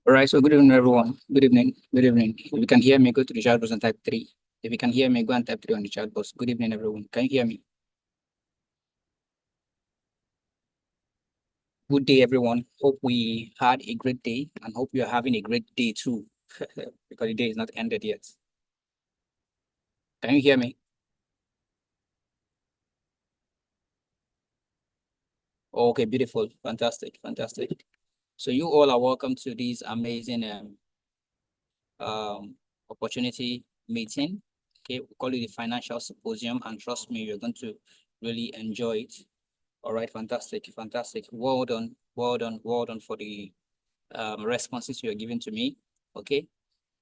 All right, so good evening, everyone. Good evening. Good evening. If you can hear me, go to the chat box and type three. If you can hear me, go and type three on the chat box. Good evening, everyone. Can you hear me? Good day, everyone. Hope we had a great day and hope you are having a great day too, because the day is not ended yet. Can you hear me? Okay, beautiful. Fantastic. Fantastic. So you all are welcome to this amazing um, opportunity meeting. Okay, we call it the Financial Symposium, and trust me, you're going to really enjoy it. All right, fantastic, fantastic. Well done, well done, well done for the responses you are giving to me. Okay,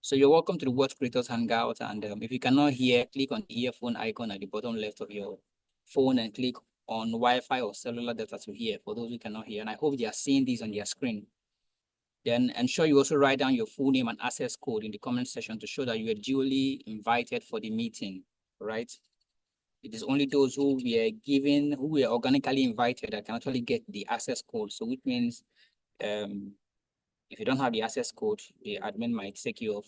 so you're welcome to the Word Creators Hangout. And if you cannot hear, click on the earphone icon at the bottom left of your phone and click on Wi-Fi or cellular data to hear for those who cannot hear. And I hope they are seeing this on their screen. Then ensure you also write down your full name and access code in the comment section to show that you are duly invited for the meeting, right? It is only those who were organically invited that can actually get the access code. So which means if you don't have the access code, the admin might take you off.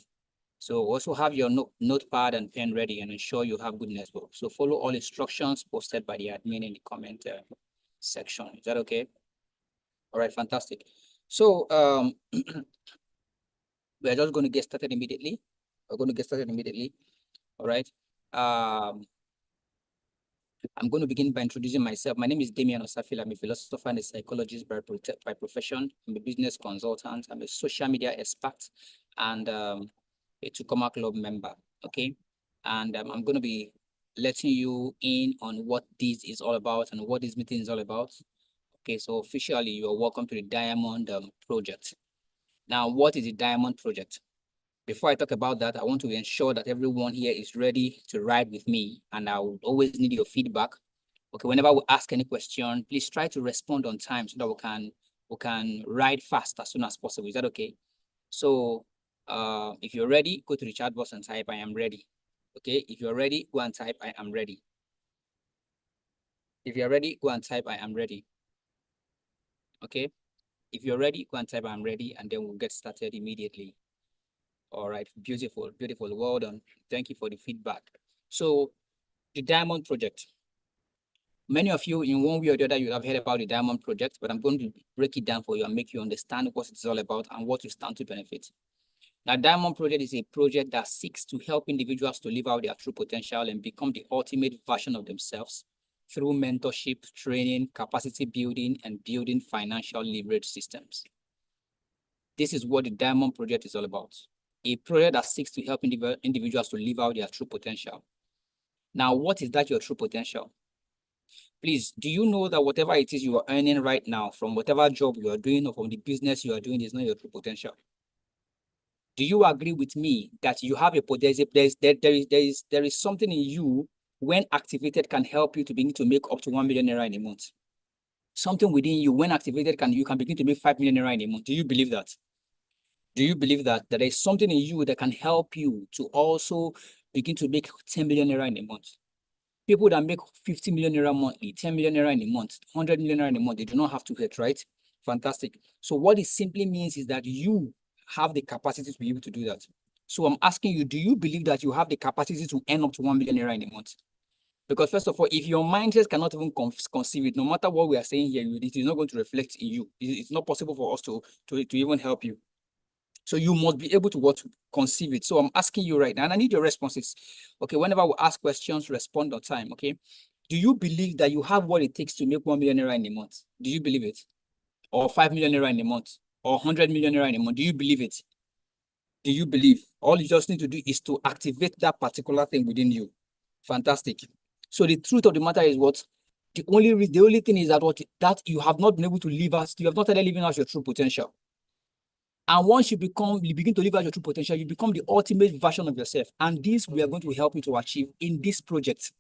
So also have your notepad and pen ready and ensure you have good network. So follow all instructions posted by the admin in the comment section. Is that okay? All right, fantastic. So we're just going to get started immediately. We're going to get started immediately. All right. I'm going to begin by introducing myself. My name is Damian Osafil. I'm a philosopher and a psychologist by profession. I'm a business consultant. I'm a social media expert and a Tukoma Club member. Okay. And I'm going to be letting you in on what this is all about and what this meeting is all about. Okay. So officially, you are welcome to the Diamond Project. Now, what is the Diamond Project? Before I talk about that, I want to ensure that everyone here is ready to ride with me, and I will always need your feedback. Okay, whenever we ask any question, please try to respond on time so that we can ride fast as soon as possible. Is that okay? So if you're ready, go to the chat box and type I am ready. Okay, if you're ready, go and type I am ready. If you're ready, go and type I am ready. Okay, if you're ready, go and type I'm ready, and then we'll get started immediately. All right, beautiful, beautiful. Well done. Thank you for the feedback. So the Diamond Project. Many of you, in one way or the other, you have heard about the Diamond Project, but I'm going to break it down for you and make you understand what it's all about and what you stand to benefit. Now, Diamond Project is a project that seeks to help individuals to live out their true potential and become the ultimate version of themselves through mentorship, training, capacity building, and building financial leverage systems. This is what the Diamond Project is all about. A project that seeks to help individuals to live out their true potential. Now, what is that your true potential? Please, do you know that whatever it is you are earning right now from whatever job you are doing or from the business you are doing is not your true potential? Do you agree with me that you have there is something in you when activated can help you to begin to make up to 1 million naira in a month? Something within you when activated you can begin to make 5 million naira in a month. Do you believe that? Do you believe that there is something in you that can help you to also begin to make 10 million naira in a month? People that make 50 million naira monthly, 10 million naira in a month, 100 million naira in a month, they do not have to hit, right? Fantastic. So what it simply means is that you have the capacity to be able to do that. So I'm asking you, do you believe that you have the capacity to earn up to 1 million naira in a month? Because first of all, if your mindset cannot even conceive it, no matter what we are saying here, it is not going to reflect in you. It's not possible for us to even help you. So you must be able to conceive it. So I'm asking you right now, and I need your responses. Okay, whenever we ask questions, respond on time. Okay, do you believe that you have what it takes to make 1 million naira in a month? Do you believe it? Or 5 million naira in a month? Or 100 million naira in a month? Do you believe it? Do you believe? All you just need to do is to activate that particular thing within you. Fantastic. So the truth of the matter is what? The only thing is that you have not been able to live as you have not started living out your true potential. And once you begin to live out your true potential, you become the ultimate version of yourself. And this we are going to help you to achieve in this project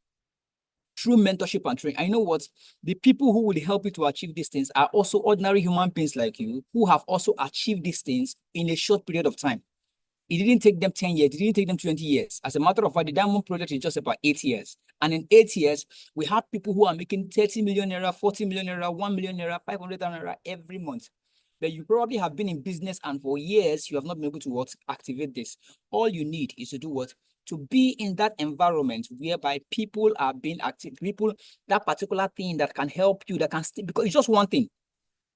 through mentorship and training. I know what the people who will help you to achieve these things are also ordinary human beings like you who have also achieved these things in a short period of time. It didn't take them 10 years. It didn't take them 20 years. As a matter of fact, the Diamond Project is just about 8 years. And in 8 years, we have people who are making 30 million naira, 40 million naira, 1 million naira, 500,000 naira every month. but you probably have been in business and for years you have not been able to activate this. All you need is to do what? To be in that environment whereby people are being active, people, that particular thing that can help you, that can still, because it's just one thing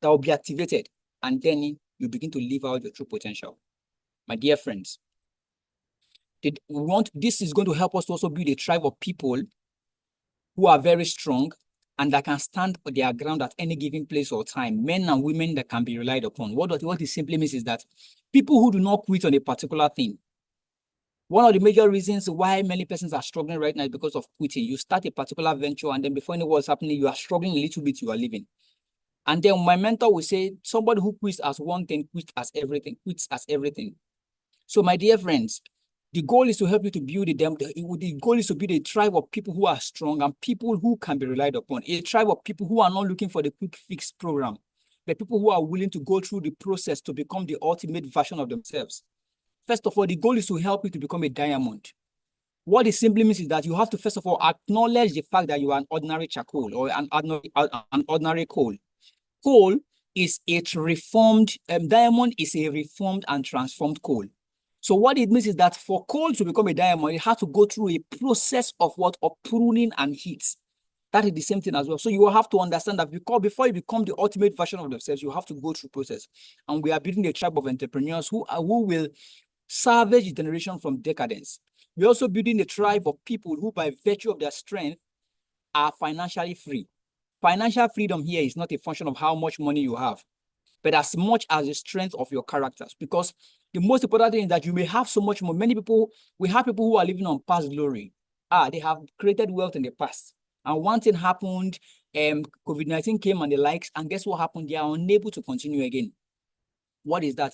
that will be activated, and then you begin to live out your true potential. My dear friends, this is going to help us to also build a tribe of people who are very strong and that can stand their ground at any given place or time, men and women that can be relied upon. What it simply means is that people who do not quit on a particular thing. One of the major reasons why many persons are struggling right now is because of quitting. You start a particular venture and then before you know what's happening, you are struggling a little bit, you are leaving. And then my mentor will say, somebody who quits as one thing, quits as everything. So my dear friends, the goal is to help you to build the goal is to build a tribe of people who are strong and people who can be relied upon. A tribe of people who are not looking for the quick fix program, but people who are willing to go through the process to become the ultimate version of themselves. First of all, the goal is to help you to become a diamond. What it simply means is that you have to, first of all, acknowledge the fact that you are an ordinary charcoal or an ordinary coal. Coal is a reformed, diamond is a reformed and transformed coal. So what it means is that for coal to become a diamond, it has to go through a process of pruning and heat. That is the same thing as well. So you will have to understand that before you become the ultimate version of themselves, you have to go through process. And we are building a tribe of entrepreneurs who will salvage the generation from decadence. We're also building a tribe of people who, by virtue of their strength, are financially free. Financial freedom here is not a function of how much money you have, but as much as the strength of your characters. Because the most important thing is that you may have so much more. We have people who are living on past glory. They have created wealth in the past. And one thing happened, COVID-19 came and the likes, and guess what happened? They are unable to continue again. What is that?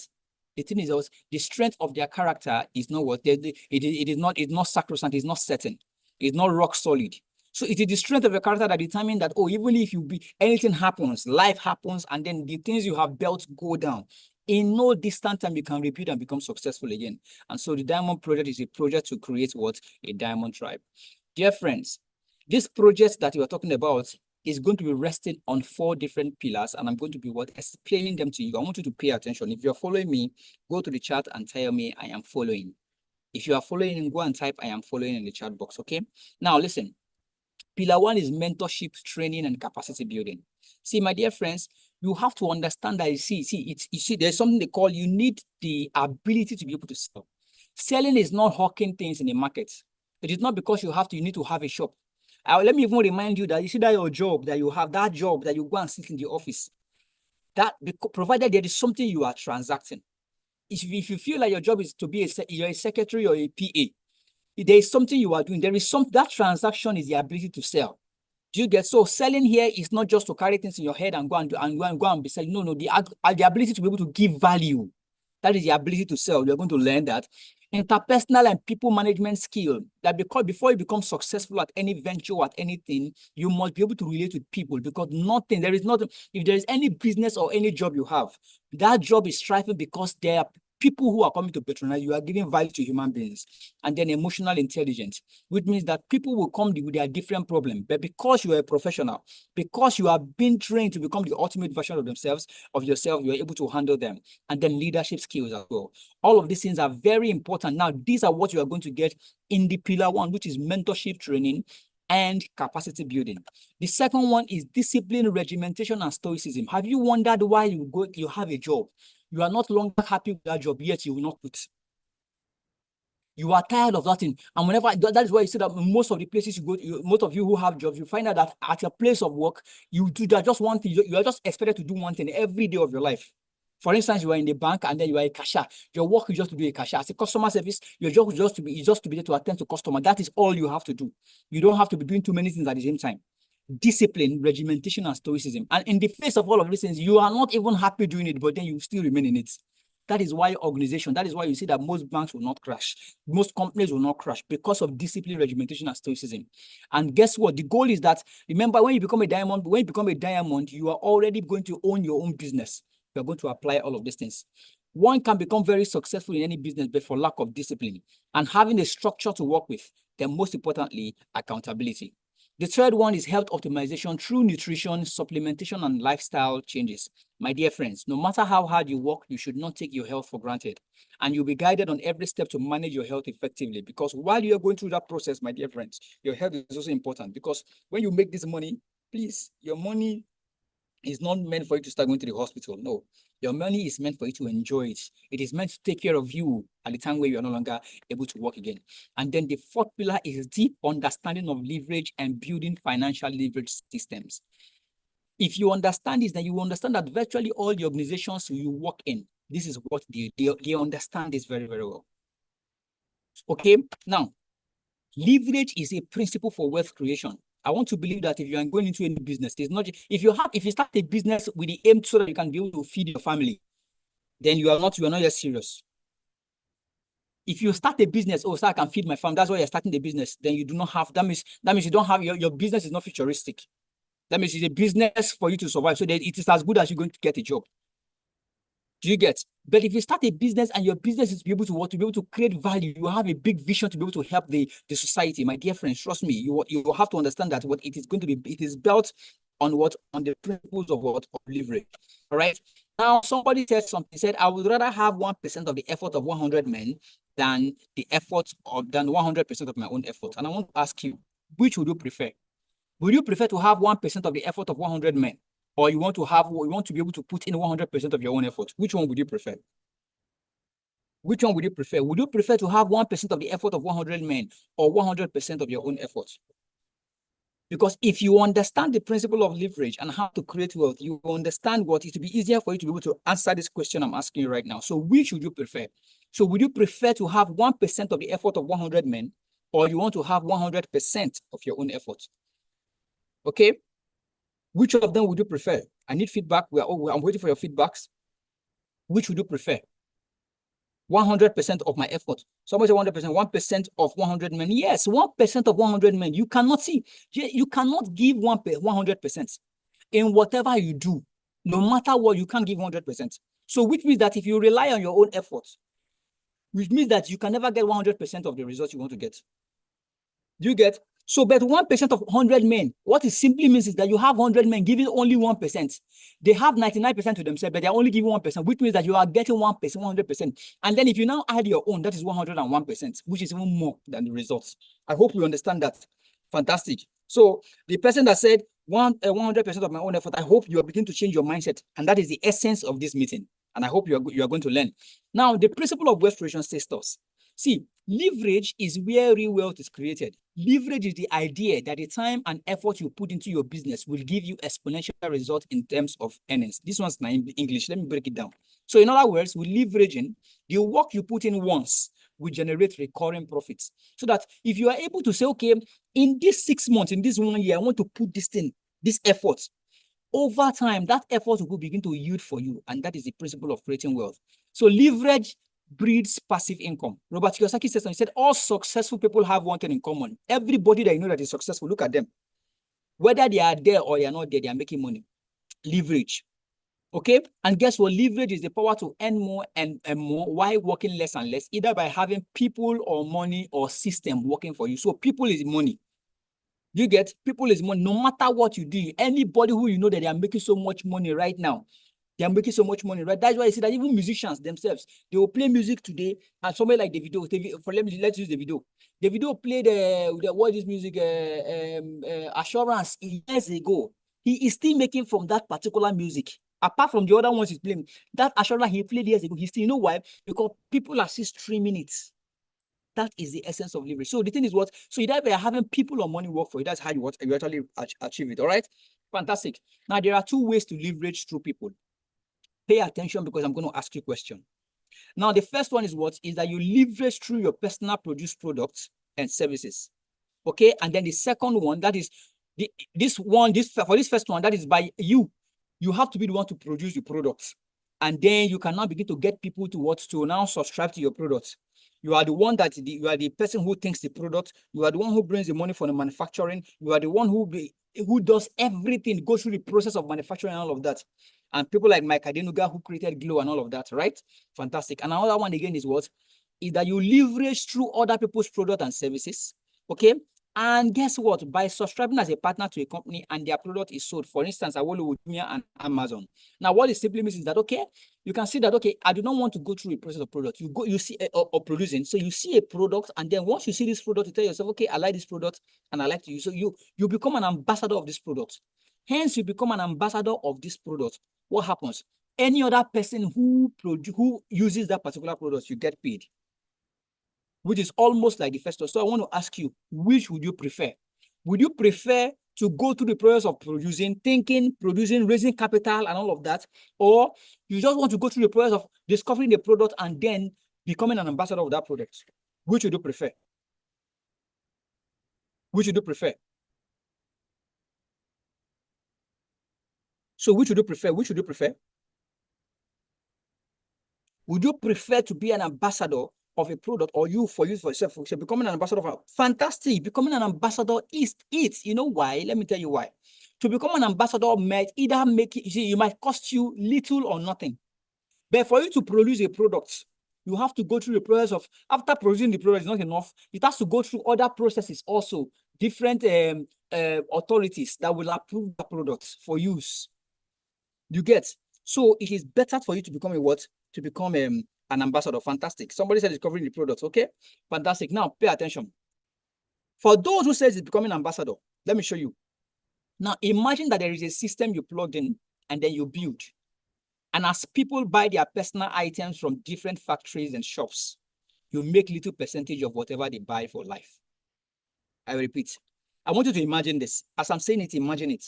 The thing is also, the strength of their character is not what it's not sacrosanct, it's not certain, it's not rock solid. So it is the strength of your character that determines that, even if anything happens, life happens, and then the things you have built go down, in no distant time you can rebuild and become successful again. And so the Diamond Project is a project to create a diamond tribe. Dear friends, this project that you are talking about is going to be resting on 4 different pillars, and I'm going to be explaining them to you. I want you to pay attention. If you're following me, go to the chat and tell me I am following. If you are following, go and type I am following in the chat box, okay? Now listen, pillar 1 is mentorship, training, and capacity building. See, my dear friends, you have to understand that there's something they call, you need the ability to be able to sell. Selling is not hawking things in the market. It is not because you need to have a shop. Let me even remind you that you see that your job that you have, that job that you go and sit in the office, that provided there is something you are transacting. If you feel like your job is to be you're a secretary or a PA, there is something you are doing. That transaction is the ability to sell. Do you get? So selling here is not just to carry things in your head and go and be selling. No, the ability to be able to give value. That is the ability to sell. You're going to learn that. Interpersonal and people management skill, that because before you become successful at any venture or at anything, you must be able to relate with people, because if there is any business or any job you have, that job is thriving because there are people who are coming to patronize, you are giving value to human beings. And then emotional intelligence, which means that people will come with their different problems, but because you are a professional, because you have been trained to become the ultimate version of yourself, you are able to handle them. And then leadership skills as well. All of these things are very important. Now, these are what you are going to get in the pillar 1, which is mentorship, training, and capacity building. The second one is discipline, regimentation, and stoicism. Have you wondered why you have a job? You are not longer happy with that job, yet you will not quit. You are tired of that thing. And that is why you see that most of the places you go to, most of you who have jobs, you find out that at your place of work, you do that just one thing. You are just expected to do one thing every day of your life. For instance, you are in the bank and then you are a cashier. Your work is just to be a cashier. As a customer service, your job is just to be there to attend to customer. That is all you have to do. You don't have to be doing too many things at the same time. Discipline, regimentation, and stoicism. And in the face of all of these things, you are not even happy doing it, but then you still remain in it. That is why you see that most banks will not crash. Most companies will not crash because of discipline, regimentation, and stoicism. And guess what? The goal is that, remember, when you become a diamond, you are already going to own your own business. You are going to apply all of these things. One can become very successful in any business, but for lack of discipline and having a structure to work with. Then most importantly, accountability. The third one is health optimization through nutrition, supplementation, and lifestyle changes. My dear friends, no matter how hard you work, you should not take your health for granted. And you'll be guided on every step to manage your health effectively. Because while you're going through that process, my dear friends, your health is also important. Because when you make this money, please, your money is not meant for you to start going to the hospital. No, your money is meant for you to enjoy it. It is meant to take care of you at the time where you are no longer able to work again. And then the fourth pillar is deep understanding of leverage and building financial leverage systems. If you understand this, then you understand that virtually all the organizations you work in, this is what they understand this very, very well. Okay, now, leverage is a principle for wealth creation. I want to believe that if you are going into any business, it's not if you start a business with the aim so that you can be able to feed your family, then you are not yet serious. If you start a business, oh, so I can feed my family, that's why you're starting the business, then you do not have, that means you don't have, your business is not futuristic. That means it's a business for you to survive. So that it is as good as you're going to get a job. Do you get? But if you start a business and your business is to be able to create value, you have a big vision to be able to help the society. My dear friends, trust me, you have to understand that what it is going to be, it is built on what? On the principles of what? Of leverage. All right. Now, somebody said something, said, I would rather have 1% of the effort of 100 men than the effort of than 100% of my own effort. And I want to ask you, which would you prefer? Would you prefer to have 1% of the effort of 100 men? Or you want to be able to put in 100% of your own effort? Which one would you prefer? Which one would you prefer? Would you prefer to have 1% of the effort of 100 men or 100% of your own effort? Because if you understand the principle of leverage and how to create wealth, you understand what it will be easier for you to be able to answer this question I'm asking you right now. So which would you prefer? So would you prefer to have 1% of the effort of 100 men, or you want to have 100% of your own effort? Okay? Which of them would you prefer? I need feedback. I'm waiting for your feedbacks. Which would you prefer? 100% of my effort. Somebody say 100%, 1% of 100 men. Yes, 1% of 100 men. You cannot see. You cannot give 100% in whatever you do. No matter what, you can't give 100%. So which means that if you rely on your own effort, which means that you can never get 100% of the results you want to get. Do you get? So, but 1% of 100 men, what it simply means is that you have 100 men giving only 1%. They have 99% to themselves, but they're only giving 1%, which means that you are getting 1%, 100%. And then if you now add your own, that is 101%, which is even more than the results. I hope you understand that. Fantastic. So the person that said 100% of my own effort, I hope you are beginning to change your mindset. And that is the essence of this meeting. And I hope you are going to learn. Now, the principle of wealth creation says thus. See, leverage is where real wealth is created. Leverage is the idea that the time and effort you put into your business will give you exponential results in terms of earnings. This one's not in English. Let me break it down. So in other words, with leveraging, the work you put in once will generate recurring profits. So that if you are able to say, okay, in this 6 months, in this 1 year, I want to put this effort, over time, that effort will begin to yield for you. And that is the principle of creating wealth. So leverage breeds passive income. Robert Kiyosaki says, he said, all successful people have one thing in common. Everybody that you know that is successful, look at them. Whether they are there or they are not there, they are making money. Leverage. Okay? And guess what? Leverage is the power to earn more and more while working less and less, either by having people or money or system working for you. So people is money. You get? People is money. No matter what you do, anybody who you know that they are making so much money right now, they are making so much money, right? That's why you see that even musicians themselves, they will play music today, and somebody like Davido, let's use Davido. Davido played what is music, Assurance years ago. He is still making from that particular music. Apart from the other ones he's playing, that Assurance he played years ago, he still, you know why? Because people are still streaming it. That is the essence of leverage. So the thing is what? So either by having people or money work for you, that's how you actually achieve it. All right? Fantastic. Now, there are 2 ways to leverage through people. Pay attention because I'm going to ask you a question. Now, the first one is what? Is that you leverage through your personal produced products and services. Okay? And then the second one, that is for this first one, that is by you. You have to be the one to produce the products. And then you can now begin to get people to now subscribe to your products. You are the one you are the person who thinks the product. You are the one who brings the money for the manufacturing. You are the one who does everything, goes through the process of manufacturing and all of that. And people like Mike Adenuga who created Glow and all of that, right? Fantastic. And another one again is what? Is that you leverage through other people's product and services. Okay? And guess what? By subscribing as a partner to a company and their product is sold, for instance, Awolo with Jumia and Amazon. Now, what it simply means is that, okay, you can see that, okay, I do not want to go through the process of product. You see, or producing. So you see a product, and then once you see this product, you tell yourself, okay, I like this product and I like to use. So you become an ambassador of this product. Hence, you become an ambassador of this product. What happens? Any other person who uses that particular product, you get paid, which is almost like the first one. So I want to ask you, which would you prefer? Would you prefer to go through the process of producing, thinking, producing, raising capital and all of that? Or you just want to go through the process of discovering the product and then becoming an ambassador of that product? Which would you prefer? Which would you prefer? So which would you prefer? Which would you prefer? Would you prefer to be an ambassador of a product, or for yourself, becoming an ambassador of a fantastic, becoming an ambassador is it. You know why? Let me tell you why. To become an ambassador might either make it, it might cost you little or nothing. But for you to produce a product, you have to go through the process of, after producing the product is not enough, it has to go through other processes also, different authorities that will approve the product for use. You get? So it is better for you to become a what? To become an ambassador. Fantastic. Somebody said it's covering the product. Okay, fantastic. Now pay attention. For those who says it's becoming an ambassador, let me show you. Now imagine that there is a system you plugged in and then you build. And as people buy their personal items from different factories and shops, you make little percentage of whatever they buy for life. I repeat, I want you to imagine this. As I'm saying it, imagine it.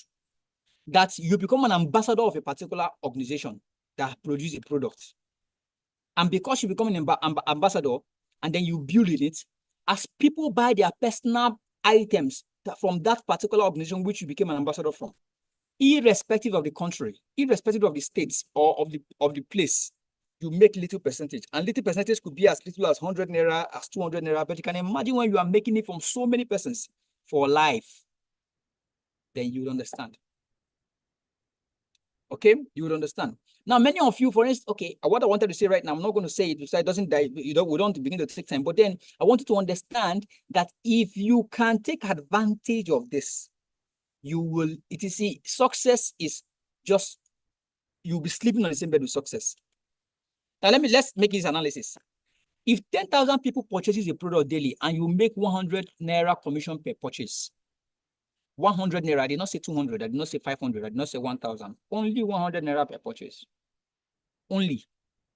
That you become an ambassador of a particular organization that produces a product. And because you become an ambassador and then you build in it, as people buy their personal items from that particular organization which you became an ambassador from, irrespective of the country, irrespective of the states or of the place, you make little percentage. And little percentage could be as little as 100 naira, as 200 naira, but you can imagine when you are making it from so many persons for life, then you would understand. Okay, you would understand. Now, many of you, for instance, okay, what I wanted to say right now, I'm not going to say it so it doesn't die. We don't begin to take time. But then I want you to understand that if you can take advantage of this, you will, success is just, you'll be sleeping on the same bed with success. Now, let's make this analysis. If 10,000 people purchases a product daily and you make 100 naira commission per purchase, 100 naira, I did not say 200, I did not say 500, I did not say 1,000, only 100 naira per purchase. Only.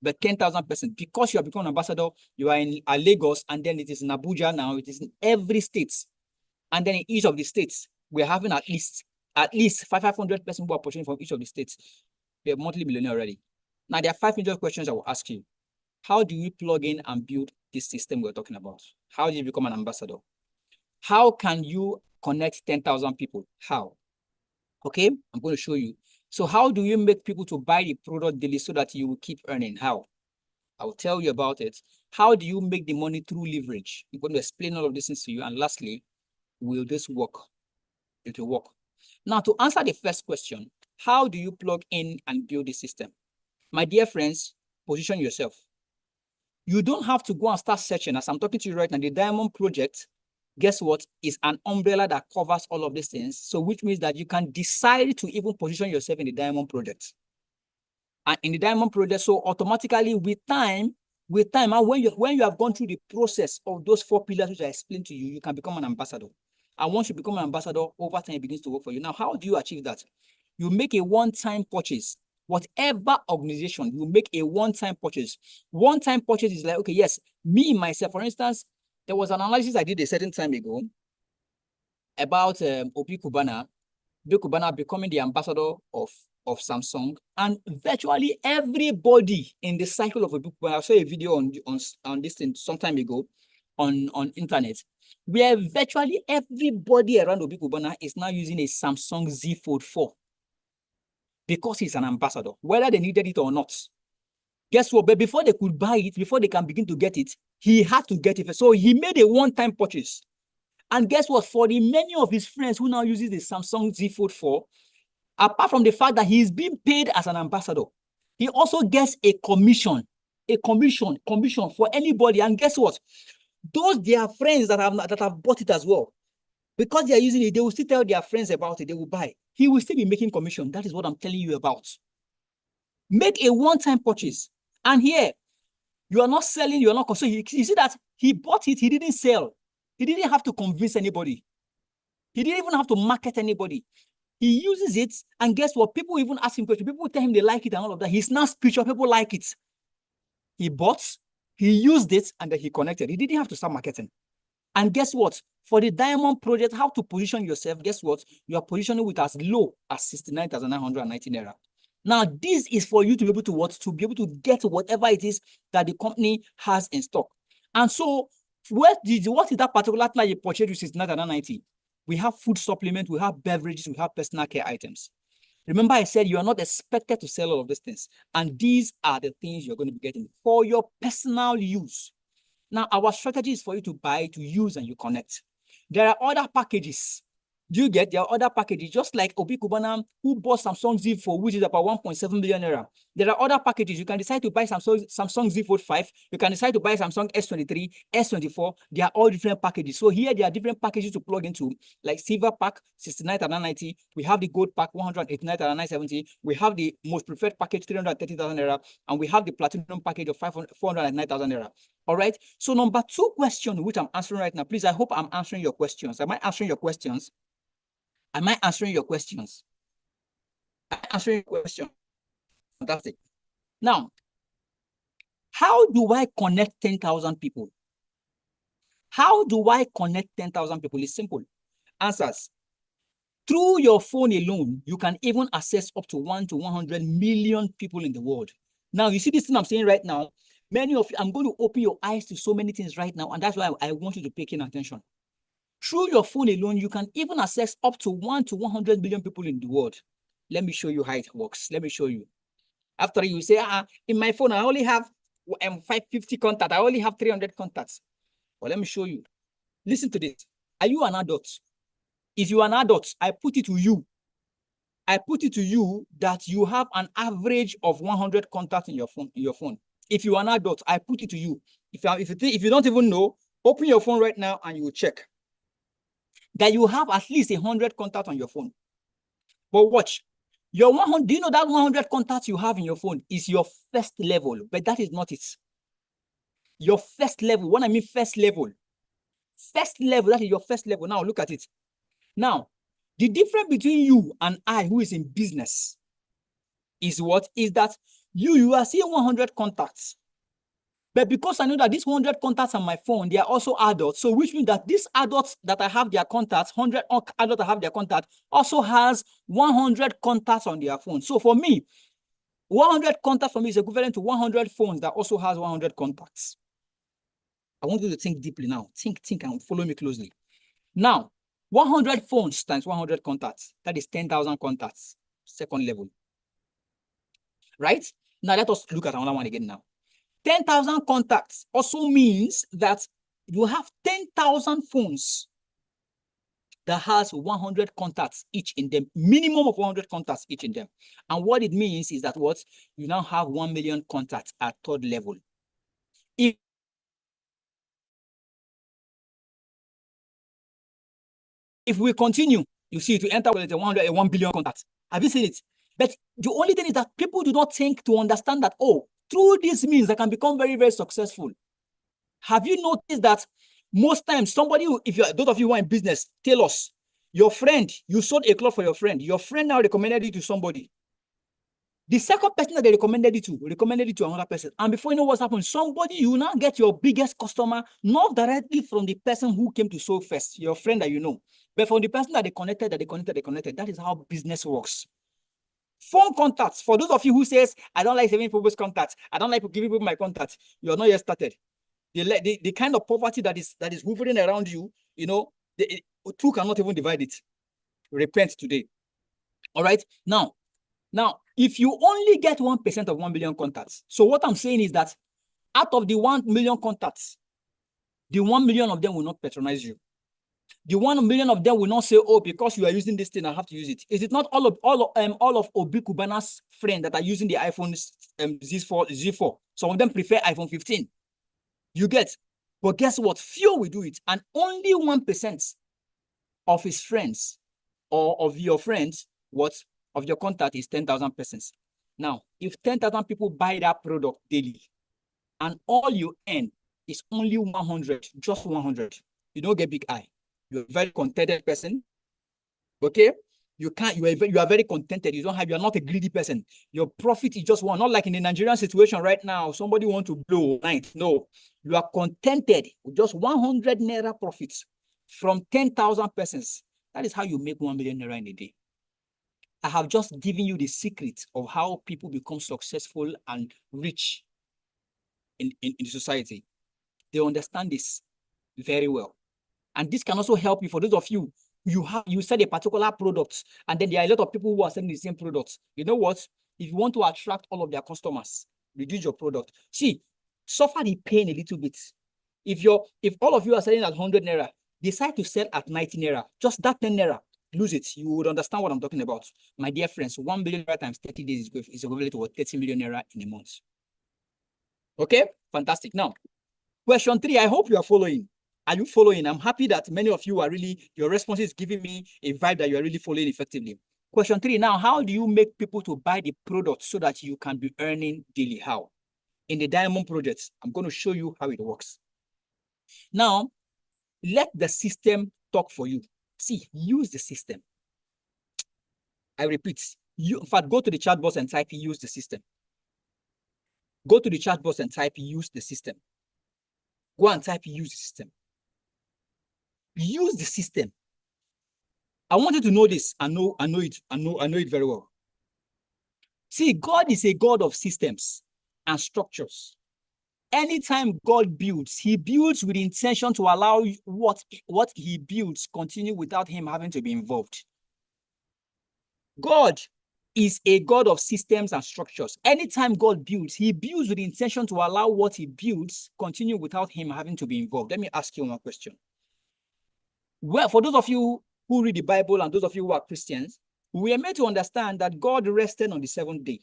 But 10,000 persons, because you have become an ambassador, you are in Lagos, and then it is in Abuja now, it is in every state. And then in each of the states, we're having at least 500 persons who are purchasing from each of the states. They're monthly millionaire already. Now, there are 5 major questions I will ask you. How do you plug in and build this system we're talking about? How do you become an ambassador? How can you connect 10,000 people? How? Okay, I'm going to show you. So how do you make people to buy the product daily so that you will keep earning? How? I will tell you about it. How do you make the money through leverage? I'm going to explain all of this to you. And lastly, will this work? It will work. Now, to answer the first question, how do you plug in and build the system? My dear friends, position yourself. You don't have to go and start searching. As I'm talking to you right now, the Diamond Project, guess what, is an umbrella that covers all of these things. So which means that you can decide to even position yourself in the Diamond Project. And in the Diamond Project, so automatically with time, and when you have gone through the process of those 4 pillars which I explained to you, you can become an ambassador. And once you become an ambassador, over time it begins to work for you. Now, how do you achieve that? You make a one-time purchase. Whatever organization, you make a one-time purchase. One-time purchase is like, okay, yes, me, myself, for instance, there was an analysis I did a certain time ago about Obi Kubana becoming the ambassador of Samsung, and virtually everybody in the cycle of Obi Kubana, I saw a video on this thing some time ago on internet, where virtually everybody around Obi Kubana is now using a Samsung Z Fold 4 because he's an ambassador, whether they needed it or not. Guess what? But before they could buy it, before they can begin to get it, he had to get it. So he made a one-time purchase. And guess what? For the many of his friends who now uses the Samsung Z Fold 4, apart from the fact that he is being paid as an ambassador, he also gets a commission for anybody. And guess what? Those their friends that have bought it as well, Because they are using it, they will still tell their friends about it. They will buy. He will still be making commission. That is what I'm telling you about. Make a one-time purchase. And here, you are not selling, you are not. So you see that he bought it, he didn't sell. He didn't have to convince anybody. He didn't even have to market anybody. He uses it, and guess what? People even ask him questions. People tell him they like it and all of that. He's not spiritual. People like it. He bought, he used it, and then he connected. He didn't have to start marketing. And guess what? For the diamond project, how to position yourself, guess what? You are positioning with as low as 69,990 naira. Now, this is for you to be able to what? To be able to get whatever it is that the company has in stock. And so, what is that particular thing you purchased with 69,990? We have food supplement, we have beverages, we have personal care items. Remember, I said you are not expected to sell all of these things. And these are the things you're going to be getting for your personal use. Now, our strategy is for you to buy, to use, and you connect. There are other packages. Do you get? There are other packages, just like Obi Kubana, who bought Samsung Z Fold, which is about 1.7 billion naira. There are other packages. You can decide to buy Samsung Z Fold 5. You can decide to buy Samsung S23, S24. They are all different packages. So here, there are different packages to plug into, like Silver Pack, 69,990. We have the Gold Pack, 189,970. We have the Most Preferred Package, 330,000 naira. And we have the Platinum Package of 409,000 naira. All right. So number 2 question, which I'm answering right now, please, I hope I'm answering your questions. Am I answering your questions? Am I answering your questions? Am I answering your question? Fantastic. Now, how do I connect 10,000 people? How do I connect 10,000 people? It's simple. Answers. Through your phone alone, you can even access up to 1 to 100 million people in the world. Now, you see this thing I'm saying right now? Many of you, I'm going to open your eyes to so many things right now, and that's why I want you to pay keen attention. Through your phone alone, you can even access up to 1 to 100 million people in the world. Let me show you how it works. Let me show you. After you say, in my phone, I only have 550 contacts. I only have 300 contacts. Well, let me show you. Listen to this. Are you an adult? If you are an adult, I put it to you. I put it to you that you have an average of 100 contacts in your phone. If you are an adult, I put it to you. If you don't even know, open your phone right now and you will check that you have at least 100 contacts on your phone. But watch, your 100. Do you know that 100 contacts you have in your phone is your first level? But that is not it. Your first level. What I mean, first level. First level. That is your first level. Now look at it. Now, the difference between you and I, who is in business, is what? Is that you are seeing 100 contacts. But because I know that these 100 contacts on my phone, they are also adults. So which means that these adults that I have their contacts, 100 adults that have their contact, also has 100 contacts on their phone. So for me, 100 contacts for me is equivalent to 100 phones that also has 100 contacts. I want you to think deeply now. Think, and follow me closely. Now, 100 phones times 100 contacts, that is 10,000 contacts, second level. Right? Now, let us look at another one again now. 10,000 contacts also means that you have 10,000 phones that has 100 contacts each in them, minimum of 100 contacts each in them. And what it means is that what? You now have 1 million contacts at third level. If we continue, you see, to enter with 1 billion contacts. Have you seen it? But the only thing is that people do not think to understand that, oh, through this means I can become very, very successful. Have you noticed that most times somebody, if you're those of you who are in business, tell us, your friend, you sold a cloth for your friend now recommended you to somebody. The second person that they recommended it to another person. And before you know what's happened, somebody, you now get your biggest customer, not directly from the person who came to sell first, your friend that you know, but from the person that they connected. That is how business works. Phone contacts. For those of you who says, I don't like saving people's contacts, I don't like giving people my contacts, you're not yet started. The kind of poverty that is hovering around you, you know, two cannot even divide it. Repent today. All right. Now, if you only get 1% of 1 billion contacts, so what I'm saying is that out of the 1 million contacts, the 1 million of them will not patronize you. The 1 million of them will not say, oh, because you are using this thing, I have to use it. Is it not all of Obi Kubana's friends that are using the iPhone Z4? Some of them prefer iPhone 15. You get. But guess what? Few will do it. And only 1% of his friends or of your friends, what of your contact is 10,000 persons. Now, if 10,000 people buy that product daily and all you earn is only 100, just 100, you don't get big eye. You're a very contented person. Okay? You are very contented. You are not a greedy person. Your profit is just one. Not like in the Nigerian situation right now, somebody want to blow night. No, you are contented with just 100 naira profits from 10,000 persons. That is how you make 1 million naira in a day. I have just given you the secret of how people become successful and rich in the society. They understand this very well. And this can also help you for those of you you sell a particular product and then there are a lot of people who are selling the same products. You know what? If you want to attract all of their customers, reduce your product. See, suffer the pain a little bit. If all of you are selling at 100 naira, decide to sell at 90 naira, just that 10 naira, lose it. You would understand what I'm talking about. My dear friends, 1 billion naira times 30 days is equivalent to 30 million naira in a month. Okay, fantastic. Now, question 3, I hope you are following. Are you following? I'm happy that many of you are really, your response is giving me a vibe that you are really following effectively. Question 3, now, how do you make people to buy the product so that you can be earning daily? How? In the Diamond Project, I'm going to show you how it works. Now, let the system talk for you. See, use the system. I repeat, in fact, go to the chat box and type use the system. Go to the chat box and type use the system. Go and type use the system. Use the system. I want you to know this. I know it very well. See, God is a God of systems and structures. Anytime God builds, he builds with the intention to allow what he builds continue without him having to be involved. God is a God of systems and structures. Anytime God builds, he builds with the intention to allow what he builds continue without him having to be involved. Let me ask you one question. Well, for those of you who read the Bible and those of you who are Christians, we are made to understand that God rested on the 7th day.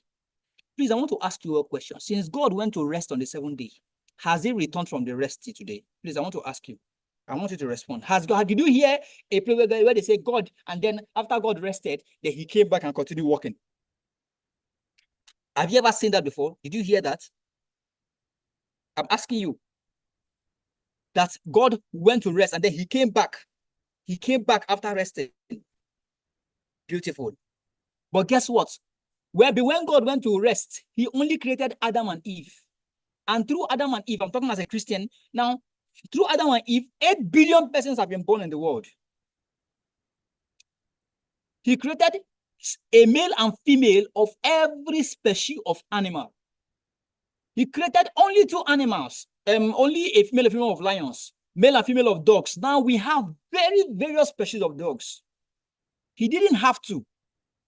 Please, I want to ask you a question. Since God went to rest on the 7th day, has he returned from the rest today? Please, I want to ask you. I want you to respond. Did you hear a place where they say God, and then after God rested, then he came back and continued working? Have you ever seen that before? Did you hear that? I'm asking you. That God went to rest and then he came back. He came back after resting. Beautiful. But guess what? When God went to rest, he only created Adam and Eve. And through Adam and Eve, I'm talking as a Christian, now, through Adam and Eve, 8 billion persons have been born in the world. He created a male and female of every species of animal. He created only 2 animals, only a female of lions, male and female of dogs. Now we have various species of dogs. He didn't have to.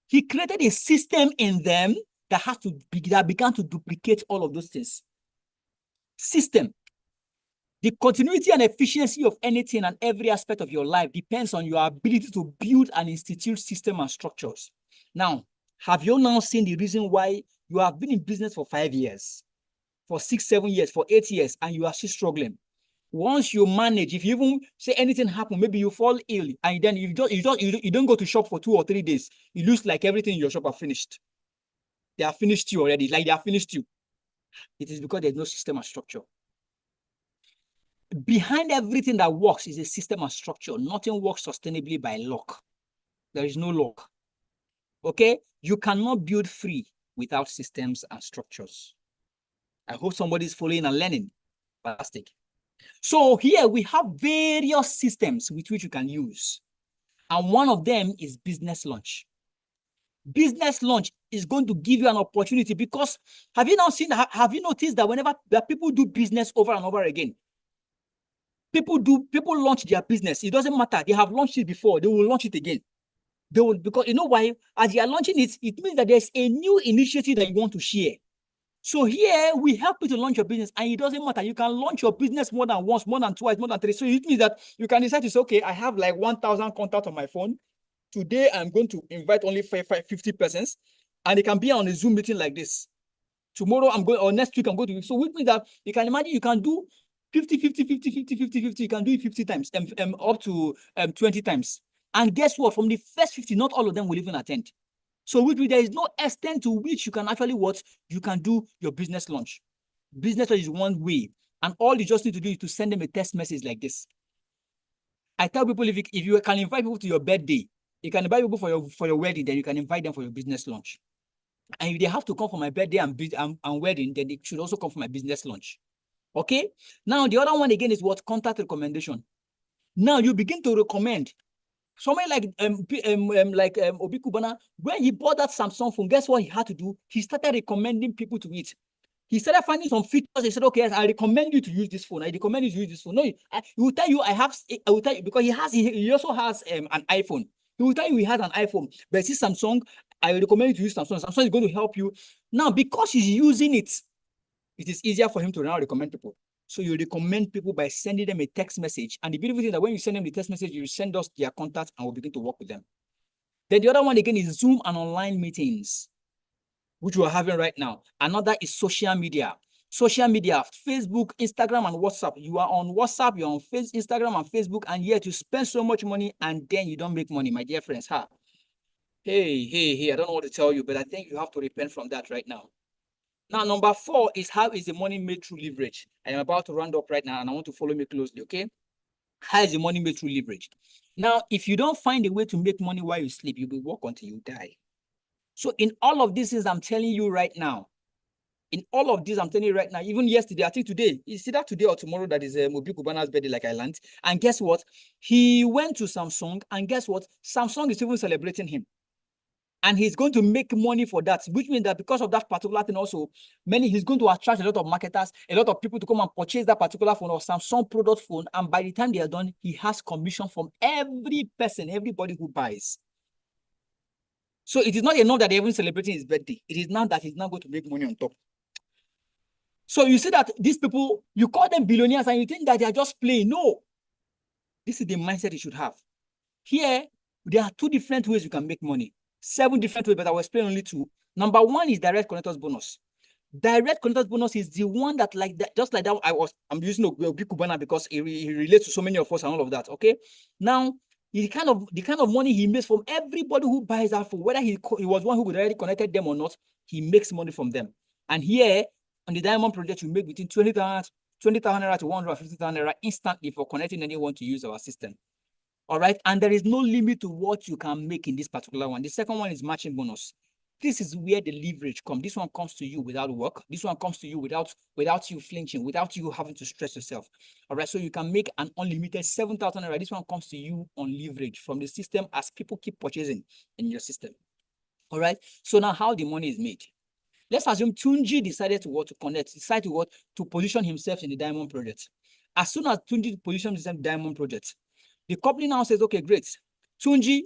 He created a system in them that began to duplicate all of those things. System. The continuity and efficiency of anything and every aspect of your life depends on your ability to build and institute system and structures. Now, have you now seen the reason why you have been in business for 5 years, for 6, 7 years, for 8 years, and you are still struggling? Once you manage, if you even say anything happen, maybe you fall ill, and then you don't go to shop for 2 or 3 days, it looks like everything in your shop are finished. They have finished you already, like they have finished you. It is because there's no system and structure. Behind everything that works is a system and structure. Nothing works sustainably by luck. There is no luck. Okay? You cannot build free without systems and structures. I hope somebody's following and learning. Fantastic. So here we have various systems with which you can use. And one of them is business launch. Business launch is going to give you an opportunity because have you noticed that whenever people do business over and over again, people launch their business. It doesn't matter. They have launched it before. They will launch it again. They will, because you know why? As they are launching it, it means that there's a new initiative that you want to share. So here we help you to launch your business, and it doesn't matter. You can launch your business more than once, more than twice, more than 3. So it means that you can decide to say, okay, I have like 1,000 contacts on my phone. Today I'm going to invite only 50 persons, and it can be on a Zoom meeting like this. Tomorrow I'm going, or next week I'm going to. So which means that you can imagine you can do 50, 50, 50, 50, 50, 50. You can do it 50 times, up to 20 times. And guess what? From the first 50, not all of them will even attend. So which means there is no extent to which you can actually what? You can do your business launch. Business launch is one way. And all you just need to do is to send them a text message like this. I tell people, if you can invite people to your birthday, you can invite people for your wedding, then you can invite them for your business launch. And if they have to come for my birthday and wedding, then they should also come for my business launch. Okay? Now, the other one again is what? Contact recommendation. Now, you begin to recommend. Somebody like Obi Kubana, when he bought that Samsung phone, guess what he had to do? He started recommending people to it. He started finding some features. He said, okay, I recommend you to use this phone. I recommend you to use this phone. No, he will tell you, I will tell you, because he also has an iPhone. He will tell you he has an iPhone, but see Samsung, I recommend you to use Samsung. Samsung is going to help you. Now, because he's using it, it is easier for him to now recommend people. So you recommend people by sending them a text message. And the beautiful thing is that when you send them the text message, you send us their contacts and we'll begin to work with them. Then the other one again is Zoom and online meetings, which we're having right now. Another is social media. Social media, Facebook, Instagram, and WhatsApp. You are on WhatsApp, you're on Instagram and Facebook, and yet you spend so much money and then you don't make money, my dear friends. Hey, I don't know what to tell you, but I think you have to repent from that right now. Now, number 4 is how is the money made through leverage? I am about to round up right now, and I want to follow me closely, okay? How is the money made through leverage? Now, if you don't find a way to make money while you sleep, you will work until you die. So in all of these things I'm telling you right now, even yesterday, I think today, is either today or tomorrow that is Obi Kubana's birthday, like I learned. And guess what? He went to Samsung, and guess what? Samsung is even celebrating him. And he's going to make money for that, which means that because of that particular thing also, he's going to attract a lot of marketers, a lot of people to come and purchase that particular phone or Samsung product phone. And by the time they are done, he has commission from everybody who buys. So it is not enough that they're even celebrating his birthday. It is now that he's now going to make money on top. So you see that these people, you call them billionaires and you think that they are just playing. No. This is the mindset you should have. Here, there are 2 different ways you can make money. 7 different ways, but I will explain only 2. Number 1 is direct connectors bonus. Direct connectors bonus is the one that, like that, just like that. I'm using Obi Kubana because he relates to so many of us and all of that. Okay. Now, the kind of money he makes from everybody who buys that phone, whether he was one who would already connected them or not, he makes money from them. And here on the Diamond Project, you make between 20,000 naira to 150,000 naira instantly for connecting anyone to use our system. All right. And there is no limit to what you can make in this particular one. The second one is matching bonus. This is where the leverage comes. This one comes to you without work. This one comes to you without you flinching, without you having to stress yourself. All right. So you can make an unlimited 7,000 naira. This one comes to you on leverage from the system as people keep purchasing in your system. All right. So now how the money is made. Let's assume Tunji decided to position himself in the Diamond Project. As soon as Tunji positions himself in the Diamond Project, the company now says, okay, great. Tunji,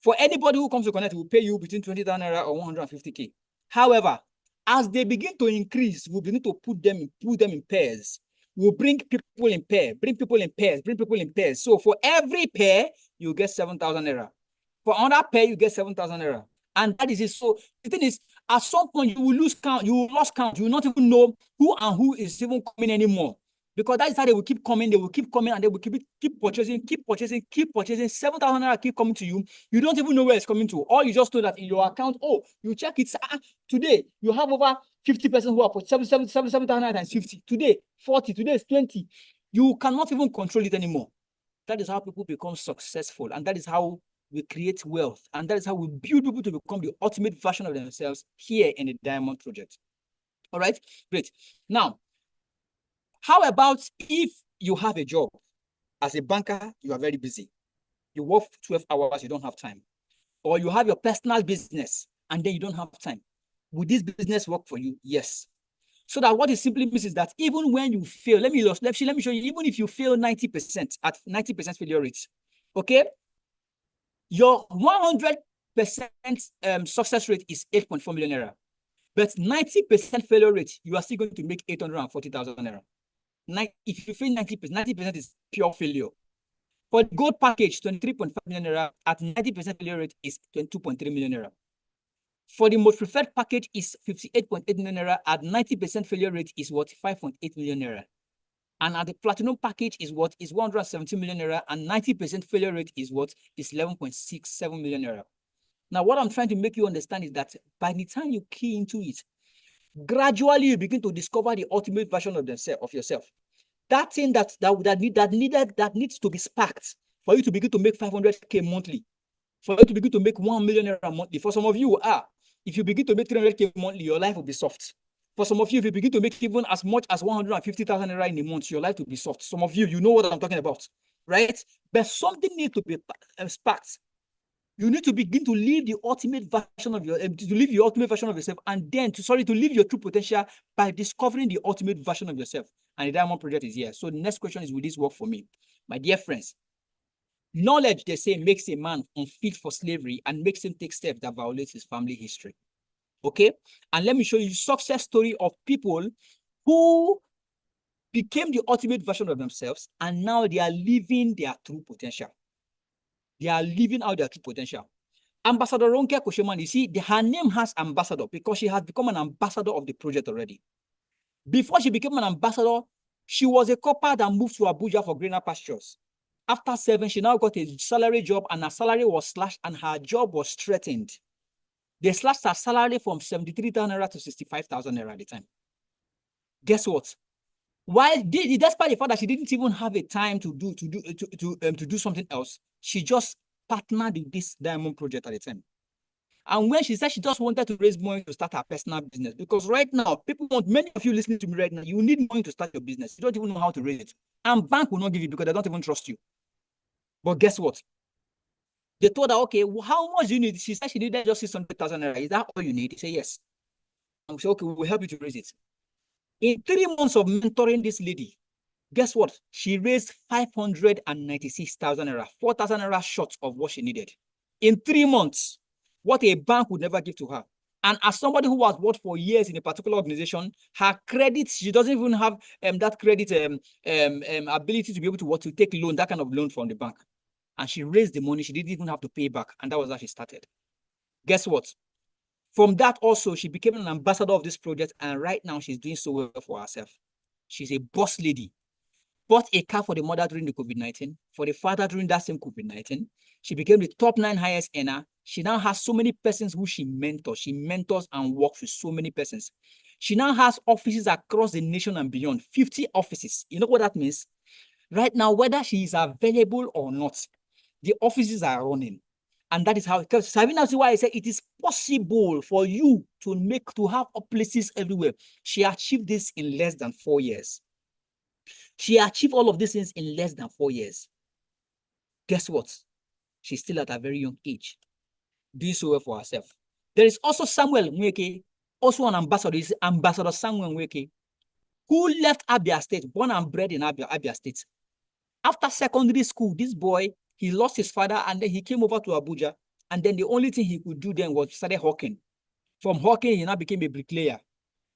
for anybody who comes to connect, we'll pay you between 20,000 naira or 150K. However, as they begin to increase, we'll begin to put them in pairs. We'll bring people in pairs. So for every pair, you get 7,000 naira. For another pair, you get 7,000 naira. And that is it. So the thing is, at some point, you will lose count. You will lose count. You will not even know who is even coming anymore. Because that is how they will keep coming, and they will keep purchasing. 7,000 naira keep coming to you. You don't even know where it's coming to. Or you just know that in your account, you check it. Today, you have over 50% who are for 7,000 times 50. Today, 40. Today is 20. You cannot even control it anymore. That is how people become successful. And that is how we create wealth. And that is how we build people to become the ultimate version of themselves here in the Diamond Project. All right, great. Now, how about if you have a job? As a banker, you are very busy. You work 12 hours, you don't have time. Or you have your personal business and then you don't have time. Would this business work for you? Yes. So that what it simply means is that even when you fail, let me show you, even if you fail 90% at 90% failure rate, okay, your 100% success rate is 8.4 million naira. But 90% failure rate, you are still going to make 840,000 naira. If you fail 90% is pure failure. For the gold package, 23.5 million naira at 90% failure rate is 22.3 million naira. For the most preferred package is 58.8 million naira at 90% failure rate is what? 5.8 million naira. And at the platinum package is what? Is 170 million naira, and 90% failure rate is what? Is 11.67 million naira. Now, what I'm trying to make you understand is that by the time you key into it, gradually you begin to discover the ultimate version of yourself. That thing that needs to be sparked for you to begin to make 500K monthly, for you to begin to make 1 million naira monthly. For some of you, if you begin to make 300K monthly, your life will be soft. For some of you, if you begin to make even as much as 150,000 naira in a month, your life will be soft. Some of you, you know what I'm talking about, right? But something needs to be sparked. You need to begin to live the ultimate version of yourself, and then to live your true potential by discovering the ultimate version of yourself. And the Diamond Project is here. So the next question is, will this work for me? My dear friends, knowledge, they say, makes a man unfit for slavery and makes him take steps that violate his family history. Okay? And let me show you success story of people who became the ultimate version of themselves, and now they are living their true potential. They are living out their true potential. Ambassador Ronke Kosheman, you see, her name has ambassador because she has become an ambassador of the project already. Before she became an ambassador, she was a copper that moved to Abuja for greener pastures. After 7, she now got a salary job, and her salary was slashed and her job was threatened. They slashed her salary from 73,000 naira to 65,000 naira at the time. Guess what? Despite the fact that she didn't even have a time to do something else, she just partnered with this Diamond Project at the time. And when she said she just wanted to raise money to start her personal business, because right now, many of you listening to me right now, you need money to start your business. You don't even know how to raise it. And bank will not give you because they don't even trust you. But guess what? They told her, okay, well, how much do you need? She said she needed just 600,000 naira. Is that all you need? He said, yes. And we said, okay, we will help you to raise it. In 3 months of mentoring this lady, guess what? She raised 596,000 naira, 4,000 naira short of what she needed. In 3 months, what a bank would never give to her. And as somebody who has worked for years in a particular organization, her credit, she doesn't even have that credit ability to be able to take loan, that kind of loan from the bank. And she raised the money, she didn't even have to pay back. And that was how she started. Guess what? From that also, she became an ambassador of this project. And right now, she's doing so well for herself. She's a boss lady. Bought a car for the mother during the COVID-19, for the father during that same COVID-19. She became the top 9 highest earner. She now has so many persons who she mentors. She mentors and works with so many persons. She now has offices across the nation and beyond, 50 offices. You know what that means? Right now, whether she is available or not, the offices are running. And that is how, because Sabina, see why I say it is possible for you to have places everywhere. She achieved this in less than 4 years. She achieved all of these things in less than 4 years. Guess what? She's still at a very young age, doing so well for herself. There is also Samuel Nweke, also an ambassador. Is Ambassador Samuel Nweke, who left Abia State, born and bred in Abia State. After secondary school, this boy, he lost his father, and then he came over to Abuja. And then the only thing he could do then was started hawking. From hawking, he now became a bricklayer.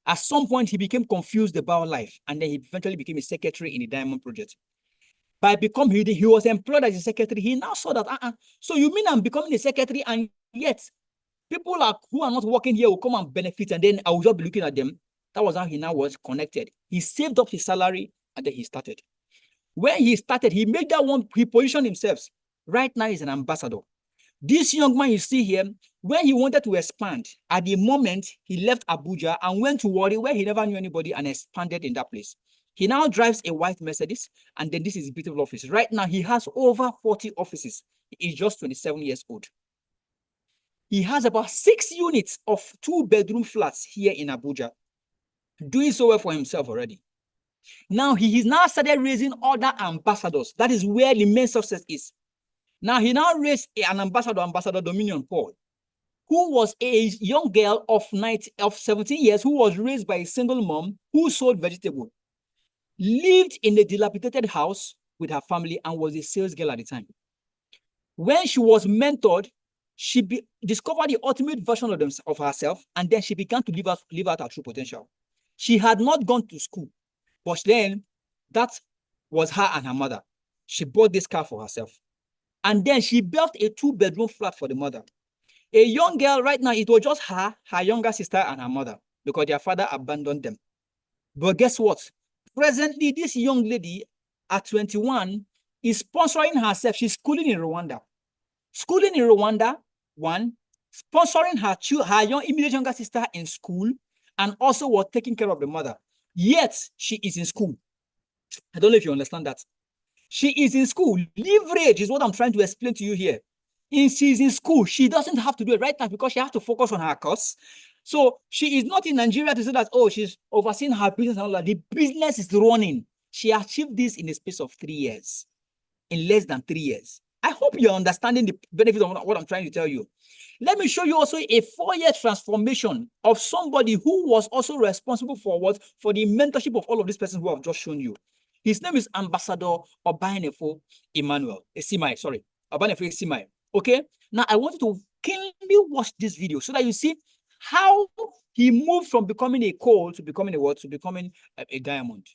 At some point, he became confused about life, and then he eventually became a secretary in the Diamond Project. By becoming, he was employed as a secretary. He now saw that, so you mean I'm becoming a secretary, and yet people who are not working here will come and benefit, and then I will just be looking at them. That was how he now was connected. He saved up his salary, and then he started. When he started, he made that one, he positioned himself. Right now, he's an ambassador. This young man you see here, when he wanted to expand, at the moment, he left Abuja and went to Warri, where he never knew anybody, and expanded in that place. He now drives a white Mercedes, and then this is his beautiful office. Right now, he has over 40 offices. He is just 27 years old. He has about 6 units of 2-bedroom flats here in Abuja, doing so well for himself already. Now, he has now started raising other ambassadors. That is where the main success is. Now, he now raised an ambassador, Ambassador Dominion Paul, who was a young girl of 17 years who was raised by a single mom who sold vegetable, lived in a dilapidated house with her family, and was a sales girl at the time. When she was mentored, she discovered the ultimate version of herself, and then she began to live out her true potential. She had not gone to school, but then that was her and her mother. She bought this car for herself. And then she built a 2-bedroom flat for the mother. A young girl right now, it was just her younger sister, and her mother, because their father abandoned them. But guess what? Presently, this young lady at 21 is sponsoring herself. She's schooling in Rwanda. Schooling in Rwanda, one, sponsoring her young immediate younger sister in school, and also was taking care of the mother. Yet she is in school. I don't know if you understand that. She is in school. Leverage is what I'm trying to explain to you here. She's in school. She doesn't have to do it right now because she has to focus on her course. So she is not in Nigeria to say that, oh, she's overseeing her business and all that. The business is running. She achieved this in a space of 3 years, in less than 3 years. I hope you're understanding the benefit of what I'm trying to tell you. Let me show you also a 4-year transformation of somebody who was also responsible for what? For the mentorship of all of these persons who I've just shown you. His name is Ambassador Obanefo Emmanuel. Esimai, sorry. Obanefo Esimai. Okay? Now, I want you to keenly watch this video so that you see how he moved from becoming a coal to becoming a what? To becoming a diamond.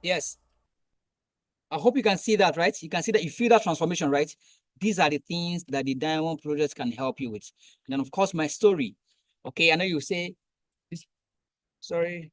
Yes. I hope you can see that, right? You can see that, you feel that transformation, right? These are the things that the Diamond Project can help you with. And then, of course, my story. Okay, I know you say, sorry.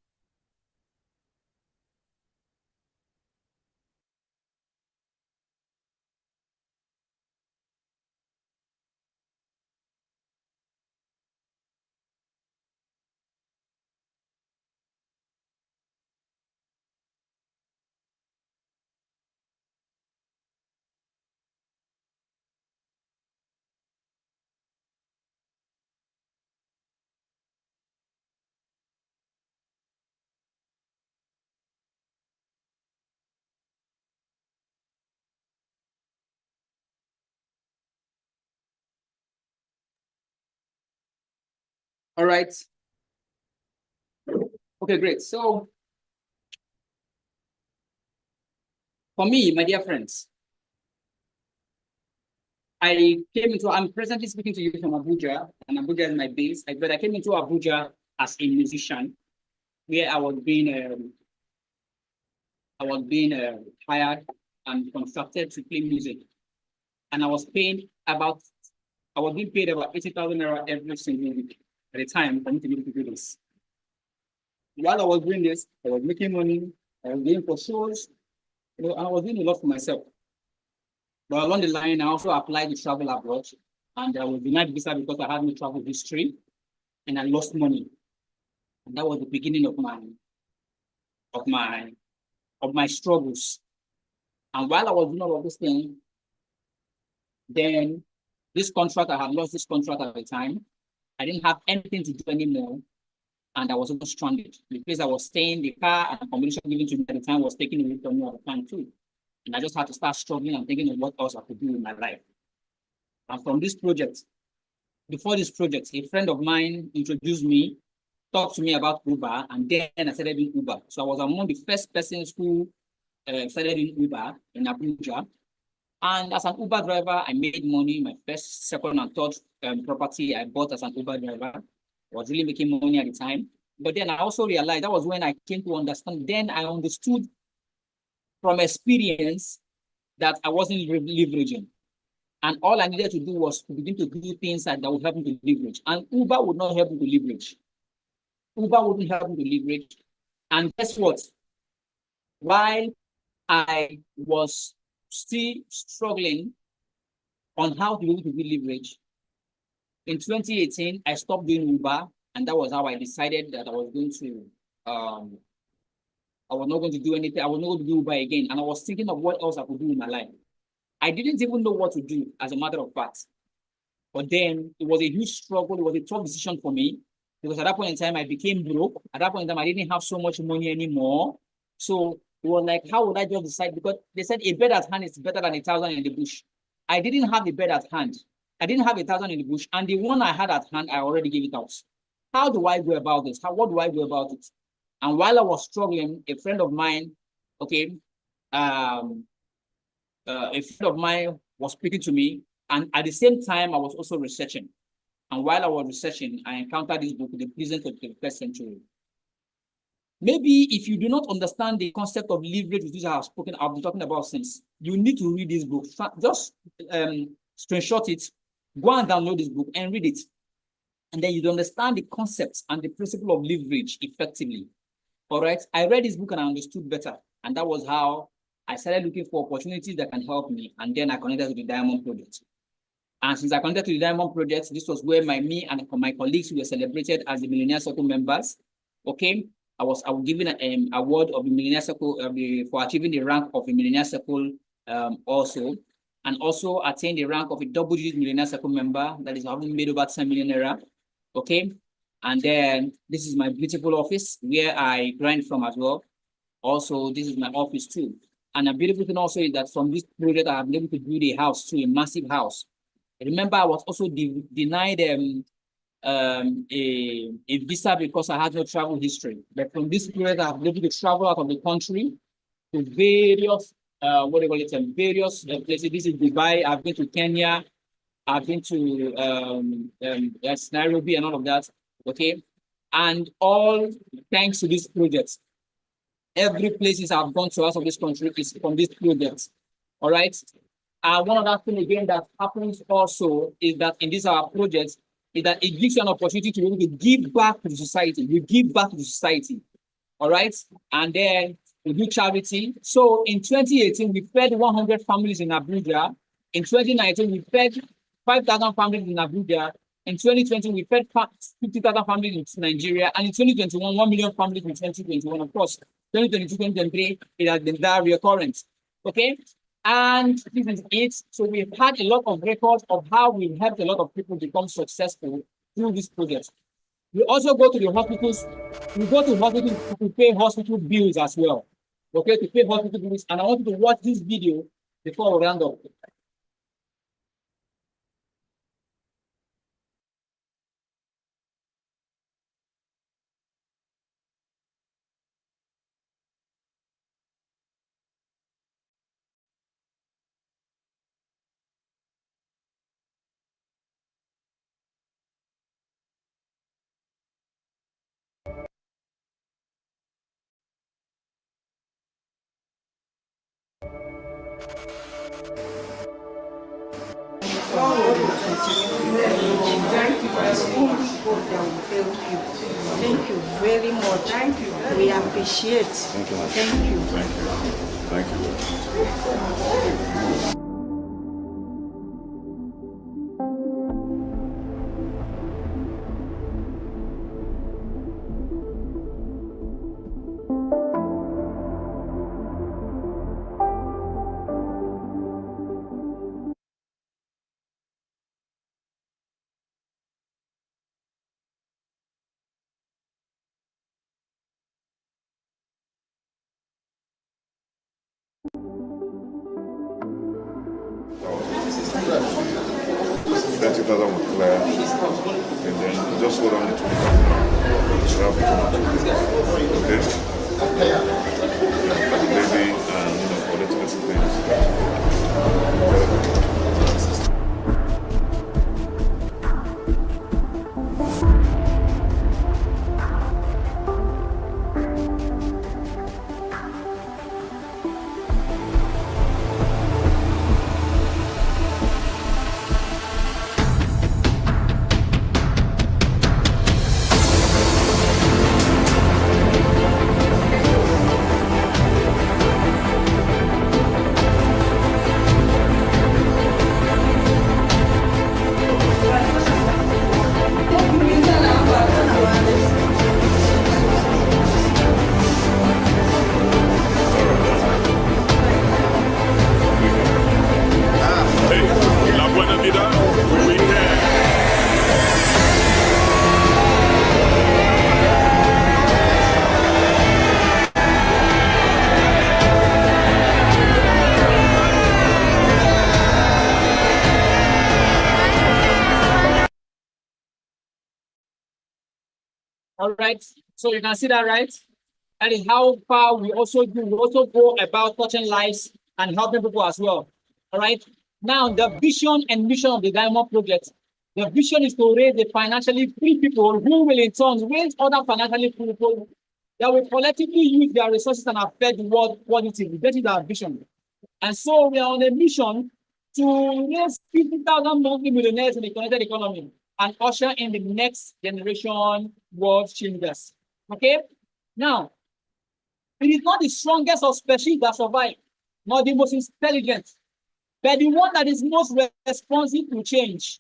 All right. Okay, great. So for me, my dear friends, I'm presently speaking to you from Abuja, and Abuja is my base. But I came into Abuja as a musician, where I was being hired and contracted to play music, and I was being paid about 80,000 naira every single week at the time for me to be able to do this. While I was doing this, I was making money. I was going for shows, and I was doing a lot for myself. But along the line, I also applied to travel abroad, and I was denied visa because I had no travel history, and I lost money. And that was the beginning of of my my struggles. And while I was doing all of this thing, then this contract, I had lost this contract at the time. I didn't have anything to do anymore, and I was almost stranded. The place I was staying, the car and accommodation given to me at the time was taken away from me at the time too. And I just had to start struggling and thinking of what else I could do in my life. And from this project, before this project, a friend of mine introduced me, talked to me about Uber, and then I started doing Uber. So I was among the first persons who started doing Uber in Abuja. And as an Uber driver, I made money. My first, second, and third property I bought as an Uber driver. I was really making money at the time. But then I also realized that was when I came to understand. Then I understood from experience that I wasn't leveraging. And all I needed to do was to begin to do things that would help me to leverage. And Uber would not help me to leverage. Uber wouldn't help me to leverage. And guess what? While I was still struggling on how to be able to do leverage, in 2018, I stopped doing Uber, and that was how I decided that I was not going to do anything. I was not going to do Uber again. And I was thinking of what else I could do in my life. I didn't even know what to do, as a matter of fact. But then it was a huge struggle. It was a tough decision for me because at that point in time, I became broke. At that point in time, I didn't have so much money anymore. So it was like, how would I just decide? Because they said a bird at hand is better than 1,000 in the bush. I didn't have a bird at hand. I didn't have 1,000 in the bush. And the one I had at hand, I already gave it out. How do I go about this? What do I go about it? And while I was struggling, a friend of mine, okay, a friend of mine was speaking to me. And at the same time, I was also researching. And while I was researching, I encountered this book, The Prisons of the 21st Century. Maybe if you do not understand the concept of leverage, which I've been talking about since, you need to read this book. Just screenshot it, go and download this book and read it. And then you understand the concepts and the principle of leverage effectively. All right. I read this book and I understood better. And that was how I started looking for opportunities that can help me. And then I connected to the Diamond Project. And since I connected to the Diamond Project, this was where me and my colleagues were celebrated as the Millionaire Circle members. Okay. I was given an award of the Millionaire Circle for achieving the rank of a Millionaire Circle also. And also attained the rank of a double-digit Millionaire Circle member. That is having made over 10 million naira. Okay. And then this is my beautiful office where I grind from as well. Also, this is my office too. And a beautiful thing also is that from this project, I have been able to build a house too, a massive house. Remember, I was also denied a visa because I had no travel history. But from this period, I've been able to travel out of the country to various, various places. This is Dubai. I've been to Kenya. I've been to Nairobi and all of that. Okay. And all thanks to this project. Every places I've gone to out of this country is from this project. All right. One other thing again that happens also is that in this our project is that it gives you an opportunity to be able to give back to the society. You give back to the society. All right. And then we do charity. So in 2018, we fed 100 families in Abuja. In 2019, we fed 5,000 families in Abuja. In 2020, we fed 50,000 families in Nigeria. And in 2021, 1 million families in 2021. Of course, 2022, 2023, it has been that recurrent. Okay. And this is it. So we've had a lot of records of how we helped a lot of people become successful through this project. We also go to the hospitals. We go to hospitals to pay hospital bills as well. Okay, to pay hospital bills. And I want you to watch this video before we round up. Thank you. It's only God that will help you. Thank you very much. Thank you. We appreciate. Thank you. Thank you. Thank you. Thank you. 20,000 will clear, and then just hold on the 20,000. You should have the 20,000. Okay? Maybe, for little things. All right, so you can see that, right? That is how far we also do. We also go about touching lives and helping people as well. All right. Now, the vision and mission of the Diamond Project. The vision is to raise the financially free people who will in turn raise other financially free people that will collectively use their resources and affect the world positively. That is our vision. And so we are on a mission to raise 50,000 monthly millionaires in the connected economy and usher in the next generation world changers. Okay? Now, it is not the strongest of species that survive, not the most intelligent, but the one that is most responsive to change.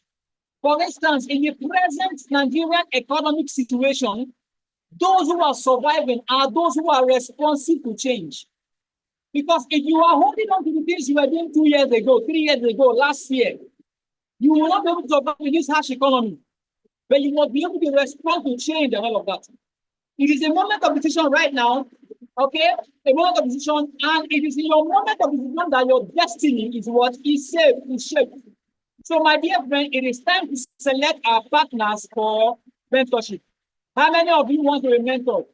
For instance, in the present Nigerian economic situation, those who are surviving are those who are responsive to change. Because if you are holding on to the things you were doing 2 years ago, 3 years ago, last year, you will not be able to survive in this harsh economy. But you must be able to respond to change and all of that. It is a moment of decision right now, okay? A moment of decision, and it is in your moment of decision that your destiny is what is shaped. So, my dear friend, it is time to select our partners for mentorship. How many of you want to be mentored?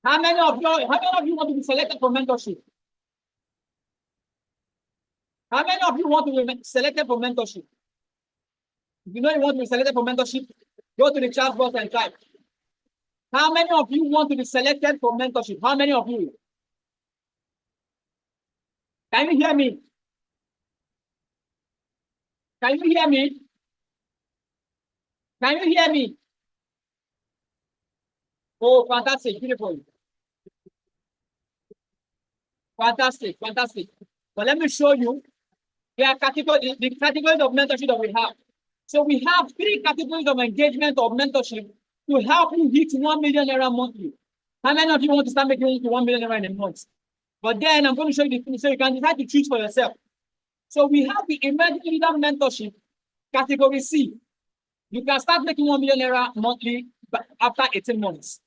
How many of you want to be selected for mentorship? How many of you want to be selected for mentorship? If you know you want to be selected for mentorship, go to the chat box and type. How many of you want to be selected for mentorship? How many of you? Can you hear me? Can you hear me? Can you hear me? Oh, fantastic, beautiful. Fantastic, fantastic. But let me show you the categories of mentorship that we have. So we have 3 categories of engagement or mentorship to help you hit 1 million naira monthly. How many of you want to start making 1 million naira in a month? But then I'm going to show you the thing so you can decide to choose for yourself. So we have the emerging leader mentorship, category C. You can start making 1 million naira monthly after 18 months.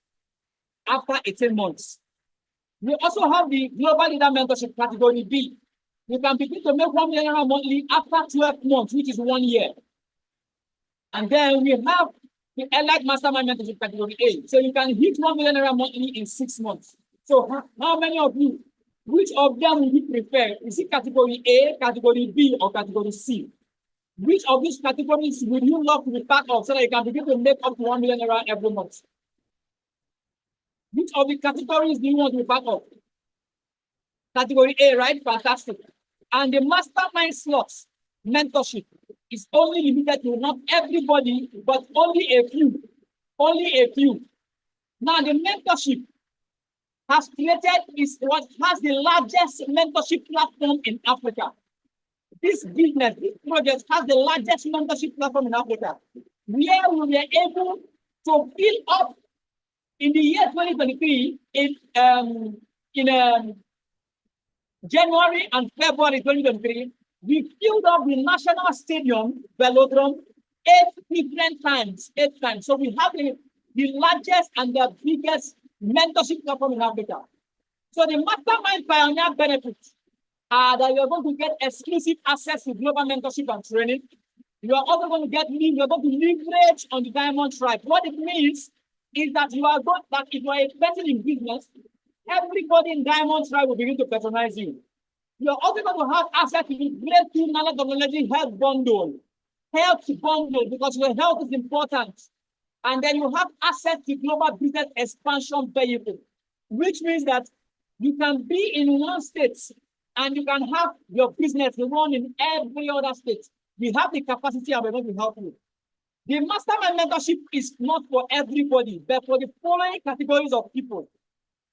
After 18 months. We also have the global leader mentorship, category B. You can begin to make 1 million naira monthly after 12 months, which is 1 year. And then we have the Elite Mastermind Mentorship, category A. So you can hit 1 million naira monthly in 6 months. So how many of you, which of them would you prefer? Is it category A, category B, or category C? Which of these categories would you love to be part of so that you can begin to make up to 1 million naira every month? Which of the categories do you want to be part of? Category A, right? Fantastic. And the mastermind slots mentorship is only limited to not everybody, but only a few. Only a few. Now, the mentorship has what has the largest mentorship platform in Africa. This business, this project has the largest mentorship platform in Africa, where we were able to build up in the year 2023 in January and February 2023, we filled up the National Stadium, Velodrome, 8 different times, 8 times. So we have the largest and the biggest mentorship platform in Africa. So the Mastermind Pioneer benefits are that you're going to get exclusive access to global mentorship and training. You are also going to you're going to leverage on the diamond tribe. What it means is that that if you are a person in business, everybody in diamond tribe will begin to patronize you. You're also going to have access to the breakthrough knowledge technology health bundle, because your health is important. And then you have access to global business expansion vehicle, which means that you can be in one state and you can have your business run in every other state. We have the capacity and we're going to help you. The mastermind mentorship is not for everybody, but for the following categories of people.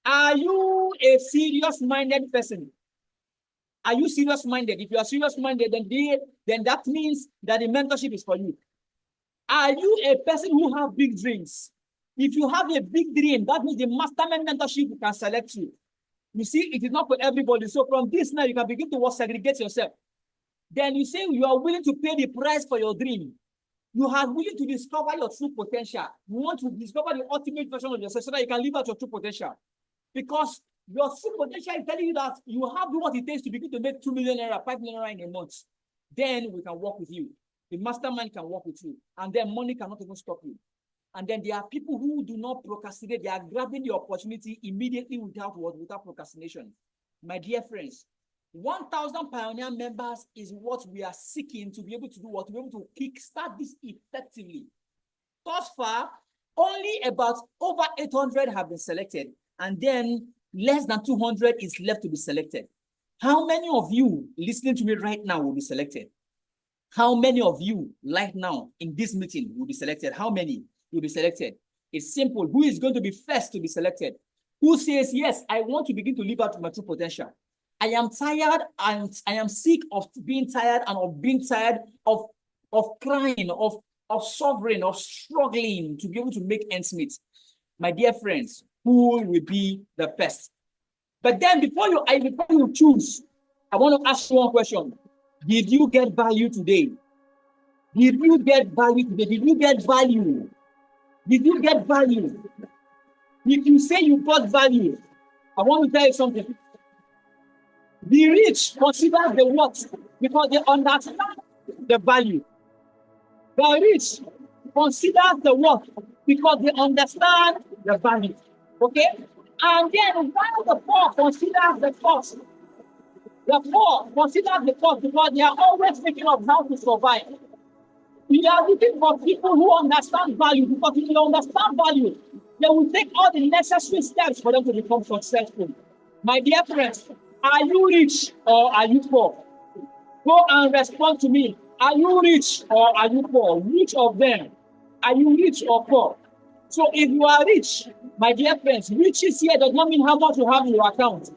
Are you a serious-minded person? Are you serious-minded? If you are serious-minded, then that means that the mentorship is for you. Are you a person who have big dreams? If you have a big dream, that means the mastermind mentorship can select you. You see, it is not for everybody. So from this now, you can begin to segregate yourself. Then you say you are willing to pay the price for your dream. You are willing to discover your true potential. You want to discover the ultimate version of yourself so that you can live out your true potential. Because your true potential is telling you that you have what it takes to begin to make 2 million naira, 5 million naira in a month. Then we can work with you. The mastermind can work with you. And then money cannot even stop you. And then there are people who do not procrastinate. They are grabbing the opportunity immediately without procrastination. My dear friends, 1,000 Pioneer members is what we are seeking to be able to do, to be able to kickstart this effectively. Thus far, only about over 800 have been selected, and then less than 200 is left to be selected. How many of you listening to me right now will be selected? How many of you right now in this meeting will be selected? How many will be selected? It's simple. Who is going to be first to be selected? Who says, yes, I want to begin to live out my true potential? I am tired and I am sick of being tired and of being tired of crying, of suffering, of struggling to be able to make ends meet. My dear friends, who will be the first? But then before you choose, I want to ask you one question. Did you get value today? Did you get value today? Did you get value? Did you get value? If you say you got value, I want to tell you something. The rich consider the worth because they understand the value. The rich consider the worth because they understand the value. Okay? And then while the poor considers the cost, the poor consider the cost because they are always thinking of how to survive. We are looking for people who understand value, because if they understand value, they will take all the necessary steps for them to become successful. My dear friends, are you rich or are you poor? Go and respond to me. Are you rich or are you poor? Which of them? Are you rich or poor? So if you are rich, my dear friends, riches here does not mean how much you have in your account,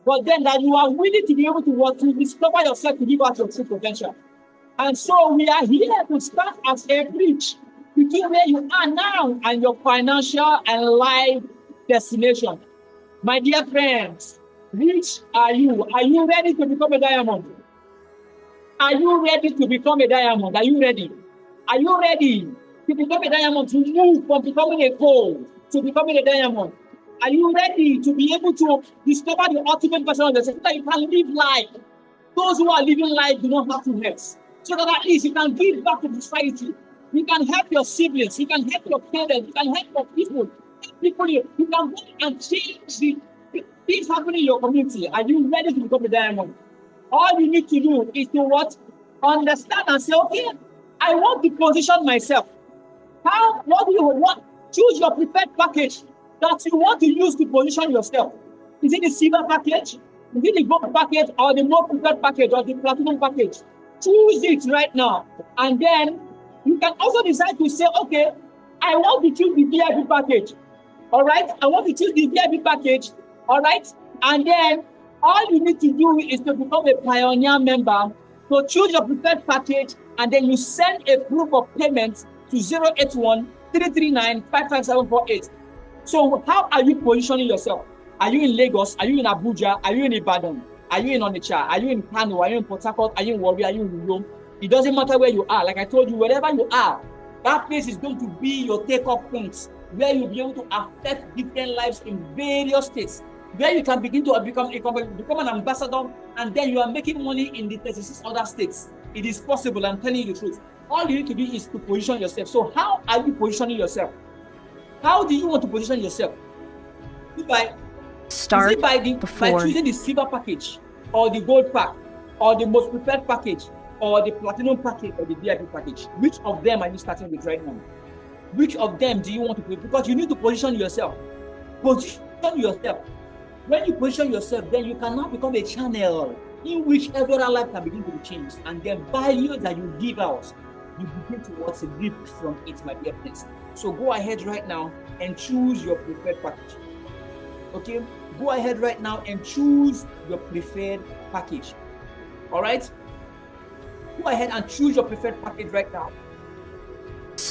but then that you are willing to be able to work to discover yourself to give out your true potential. And so we are here to start as a bridge between where you are now and your financial and life destination. My dear friends, which are you? Are you ready to become a diamond? Are you ready to become a diamond? Are you ready? Are you ready to become a diamond, to move from becoming a gold to becoming a diamond? Are you ready to be able to discover the ultimate version of yourself so that you can live life? Those who are living life do not have to mess. So that at least you can give back to society. You can help your siblings. You can help your parents. You can help your people. You can go and change the things happening in your community. Are you ready to become a diamond? All you need to do is to what? Understand and say, okay, I want to position myself. What do you want? Choose your preferred package that you want to use to position yourself. Is it the silver package? Is it the gold package or the more preferred package or the platinum package? Choose it right now. And then you can also decide to say, okay, I want to choose the VIP package. All right? I want to choose the VIP package. All right? And then all you need to do is to become a Pioneer member. So choose your preferred package and then you send a proof of payment to 081 339 55748. So how are you positioning yourself? Are you in Lagos? Are you in Abuja? Are you in Ibadan? Are you in Onitsha? Are you in Kano? Are you in Port Harcourt? Are you in Warri? Are you in Rome? It doesn't matter where you are. Like I told you, wherever you are, that place is going to be your take-off point where you'll be able to affect different lives in various states, where you can begin to become an ambassador, and then you are making money in the 36 other states. It is possible, I'm telling you the truth. All you need to do is to position yourself. So how are you positioning yourself? How do you want to position yourself? Start is it by before choosing the silver package or the gold pack or the most prepared package or the platinum package or the VIP package? Which of them are you starting with right now? Which of them do you want to put? Because you need to position yourself. Position yourself. When you position yourself, then you can now become a channel in which every other life can begin to be changed. And the value that you give out, you begin to reap from it, my dear friends. So go ahead right now and choose your preferred package. Okay? Go ahead right now and choose your preferred package. All right? Go ahead and choose your preferred package right now.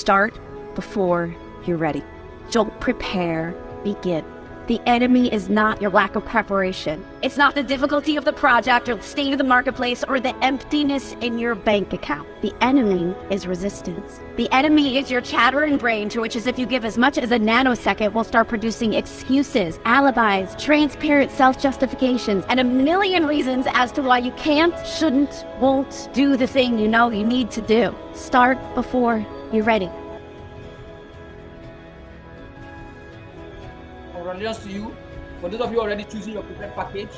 start before you're ready. Don't prepare, begin. The enemy is not your lack of preparation. It's not the difficulty of the project or the state of the marketplace or the emptiness in your bank account. The enemy is resistance. The enemy is your chattering brain, to which is if you give as much as a nanosecond, will start producing excuses, alibis, transparent self-justifications, and a million reasons as to why you can't, shouldn't, won't do the thing you know you need to do. Start before you're ready. Congratulations to you. For those of you already choosing your preferred package,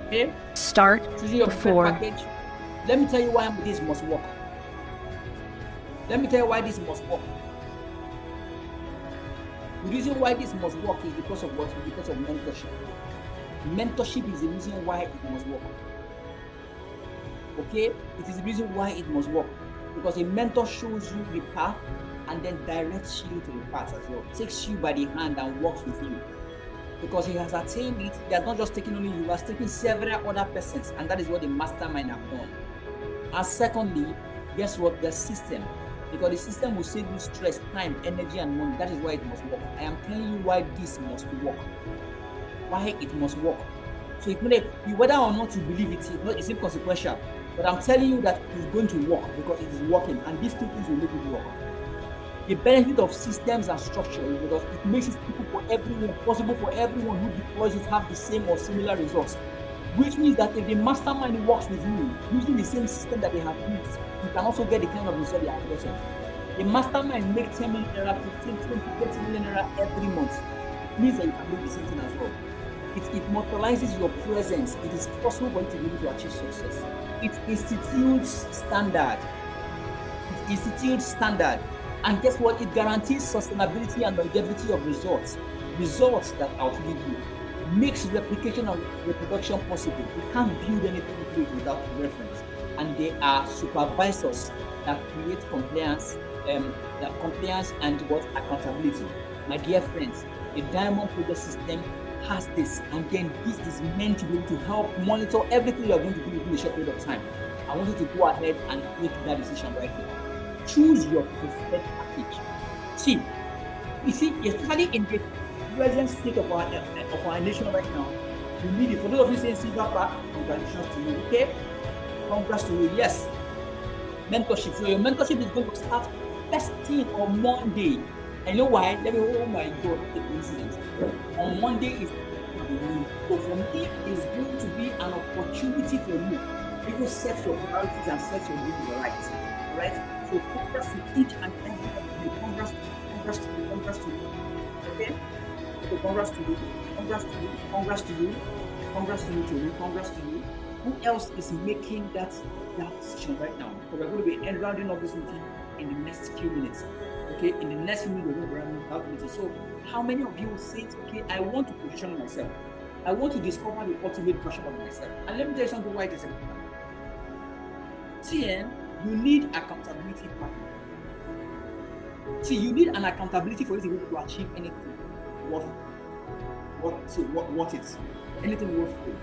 okay? Start Choosing your before. preferred package. Let me tell you why this must work. Let me tell you why this must work. The reason why this must work is because of what? Because of mentorship. Mentorship is the reason why it must work. Okay? It is the reason why it must work. Because a mentor shows you the path and then directs you to the path as well. Takes you by the hand and walks with you. Because he has attained it, he has not just taken only you, he has taken several other persons, and that is what the mastermind have done. And secondly, guess what? The system. Because the system will save you stress, time, energy, and money. That is why it must work. I am telling you why this must work. Why it must work. So whether or not you believe it, it's inconsequential. But I'm telling you that it's going to work because it is working, and these two things will make it work. The benefit of systems and structure is because it makes it possible for everyone who deploys it have the same or similar results. Which means that if the mastermind works with you using the same system that they have used, you can also get the kind of result they are getting. The mastermind makes 10 million naira, 15, 20, 30 million naira every month. It means that you can do the same thing as well. It immortalizes your presence. It is possible for you to be able to achieve success. It institutes standard. And guess what? It guarantees sustainability and longevity of results. Results that outlive you. Makes replication and reproduction possible. You can't build anything great without reference. And there are supervisors that create compliance and what? Accountability. My dear friends, the Diamond Project System has this, and then this is meant to be able to help monitor everything you are going to do within a short period of time. I want you to go ahead and make that decision right now. Choose your preferred package. See, especially in the present state of our nation right now, you need it. For those of you saying silver pack, congratulations to you. Okay, congrats to you. Yes, mentorship. So your mentorship is going to start first thing on Monday. And you know why? Oh my God, what a coincidence. On Monday is so for me, it's going to be an opportunity for you. You will set your priorities and set your goals right. Alright? So congrats to each and every one of you. Congrats to you. Okay? So congrats to you. Congrats to you. Who else is making that decision right now? Because we're going to be rounding up this meeting in the next few minutes. Okay, in the next few minutes, we're going to be rounding up the meeting. So, how many of you will say, okay, I want to position myself? I want to discover the ultimate version of myself. And let me tell you something why it is important. See, you need accountability partner. See, you need an accountability for you to be able to achieve anything worth it. Anything worth it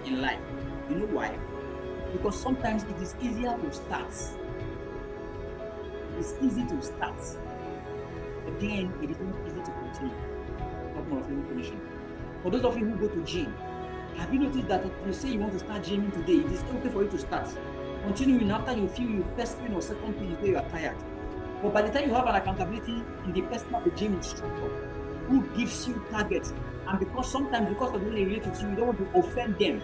in life. You know why? Because sometimes it is easier to start. It's easy to start, but then it is not easy to continue. Talk more of information. For those of you who go to gym, have you noticed that if you say you want to start gymming today, it is okay for you to start. Continuing after you feel your first pain or second pain, you say you are tired. But by the time you have an accountability in the person of the gym instructor who gives you targets, and because of the way they relate to you, you don't want to offend them.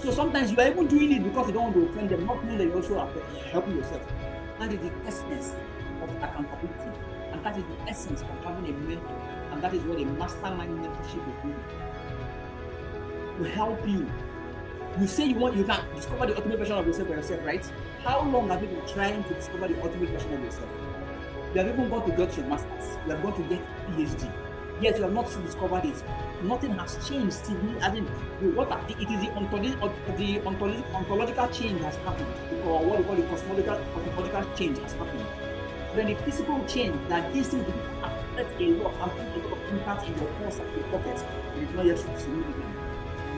So sometimes you are even doing it because you don't want to offend them, not knowing that you also are helping yourself. That is the essence of accountability. And that is the essence of having a mentor. And that is what a mastermind mentorship is doing. To help you. You say you can discover the ultimate version of yourself by yourself, right? How long have you been trying to discover the ultimate version of yourself? You have even gone to get your master's. You have gone to get PhD. Yet you have not still discovered it. Nothing has changed. Still, I mean, it is the ontological change has happened, or what we call the cosmological change has happened. Then the physical change that these things affect a lot and put a lot of impact in your pulse and your pockets, it is not yet significant.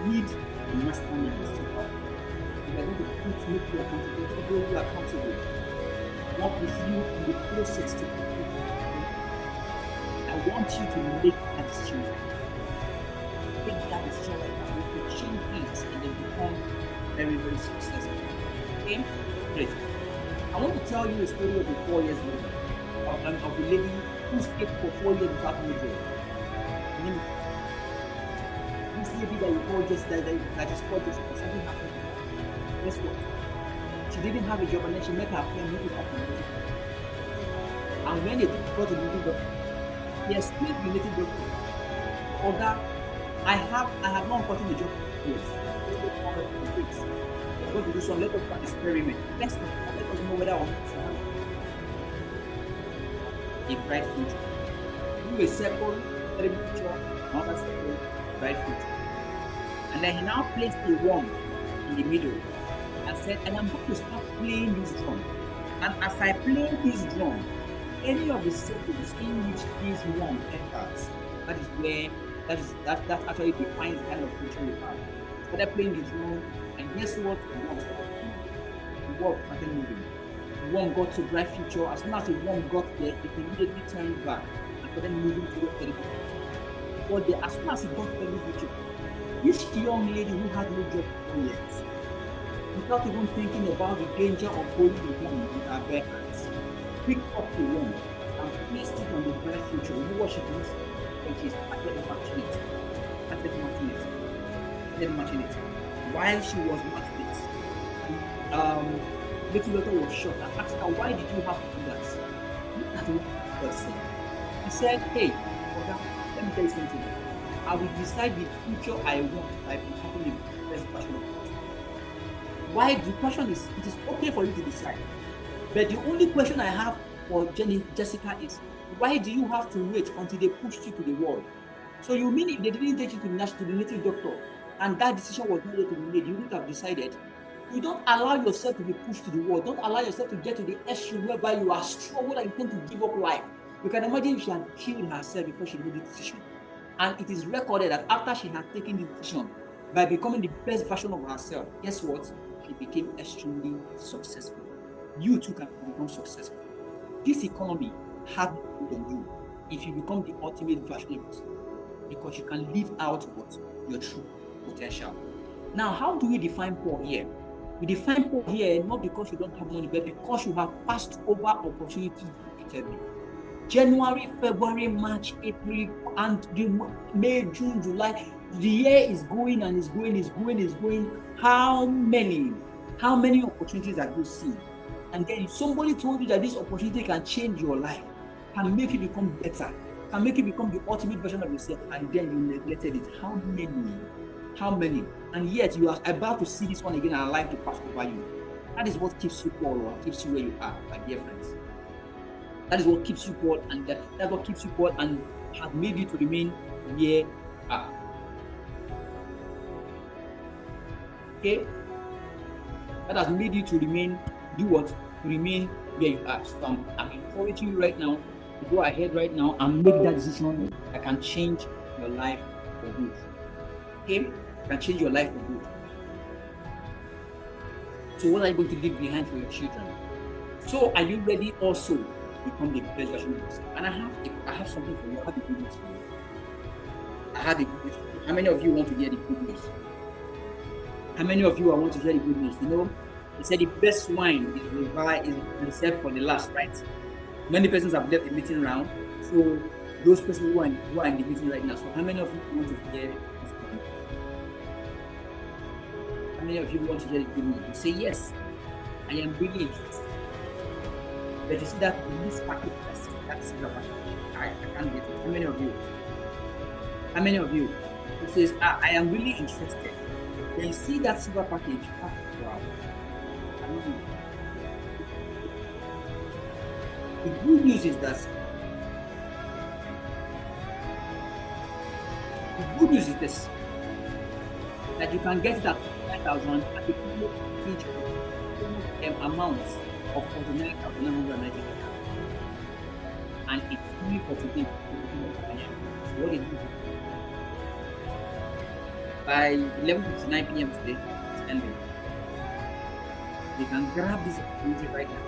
You need a mastermind to help. You are going to make you accountable. Work with you in the process to I want you to make that decision. Take that decision right now. You can change things and then become very, very successful. Okay? Great. I want to tell you a story of a 4 years old of a lady who stayed for 4 years without any job. This lady that you call just that is called just something happened. Guess what? She didn't have a job and then she met her friend who was happy. And when they took her to the meeting doctor, he explained to the meeting doctor, Oga, I have not gotten the job yet. We're going to do some let us experiment. Let us know whether or not to have a bright future. Do a second, terrible future, another second, bright future. And then he now placed a one in the middle and said, and I'm going to start playing this drum. And as I play this drum, any of the circles in which this one enters, that actually defines the kind of future you have. Started playing the drum, and guess what? The one started moving. The world started moving. The one got to bright future. As soon as the one got there, it immediately turned back and started moving towards the future. But as soon as it got to the future, this young lady who had no job yet, without even thinking about the danger of holding the gun with her bare hands, picked up the one and placed it on the bright future. You know what she did? And she started matching it. While she was matching it, little daughter was shocked. I asked her, why did you have to do that? Look at what he said. He said, hey, Oga, let me tell you something. I will decide the future I want by becoming the best version of it. Why? The question is, it is okay for you to decide. But the only question I have for Jessica is, why do you have to wait until they pushed you to the wall? So you mean if they didn't take you to the native doctor and that decision was not yet to be made, you wouldn't have decided? You don't allow yourself to be pushed to the wall. Don't allow yourself to get to the extreme whereby you are strong and intend to give up life. You can imagine if she had killed herself before she made the decision. And it is recorded that after she had taken the decision, by becoming the best version of herself, guess what? She became extremely successful. You too can become successful. This economy has put on you if you become the ultimate version of yourself, because you can live out what your true potential. Now, how do we define poor here? We define poor here not because you don't have money, but because you have passed over opportunities repeatedly. January, February, March, April, and May, June, July. The year is going and is going. How many opportunities have you seen? And then somebody told you that this opportunity can change your life, can make you become better, can make you become the ultimate version of yourself, and then you neglected it. How many? And yet you are about to see this one again and life to pass over you. That is what keeps you poor or keeps you where you are, my dear friends. That is what keeps you poor, and that's what keeps you poor and has made you to remain where you are. Okay? That has made you to remain, to remain where you are. So I'm encouraging you right now to go ahead right now and make that decision that can change your life for good. Okay? Can change your life for good. So what are you going to leave behind for your children? So are you ready also to become the best version of yourself? And I have something for you. I have a good news for you. How many of you want to hear the good news? How many of you want to hear the good news? You know, they said the best wine is reserved for the last, right? Many persons have left the meeting round. So those persons who are in the meeting right now. So how many of you want to hear this good news? How many of you want to get it with me? You say yes. I am really interested. But you see that this package, that's silver package. I can't get it. How many of you? How many of you? Who says, I am really interested. Then you see that silver package. Wow. I mean, the good news is that this, that you can get it at 5,000 at the huge amount of 49,990, and it's only for today. So what is it? By 11:59 p.m. today, it's ending. You can grab this opportunity right now.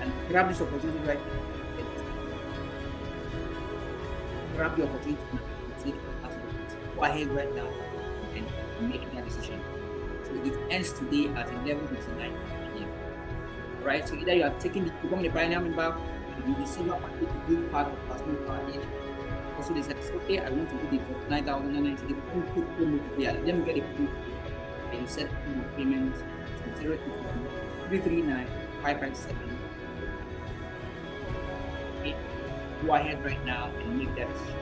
And grab this opportunity right now. Grab the opportunity to take it. Go ahead right now and make that decision. So it ends today at 11:59 p.m. Right? So either you are taking the becoming a pioneer member, you will receive a package to be part of the personal power. Also, they said, okay, I want to do the 9,990. Let me get a proof. And you set the payment to 339 557. Okay. Go ahead right now and make that decision.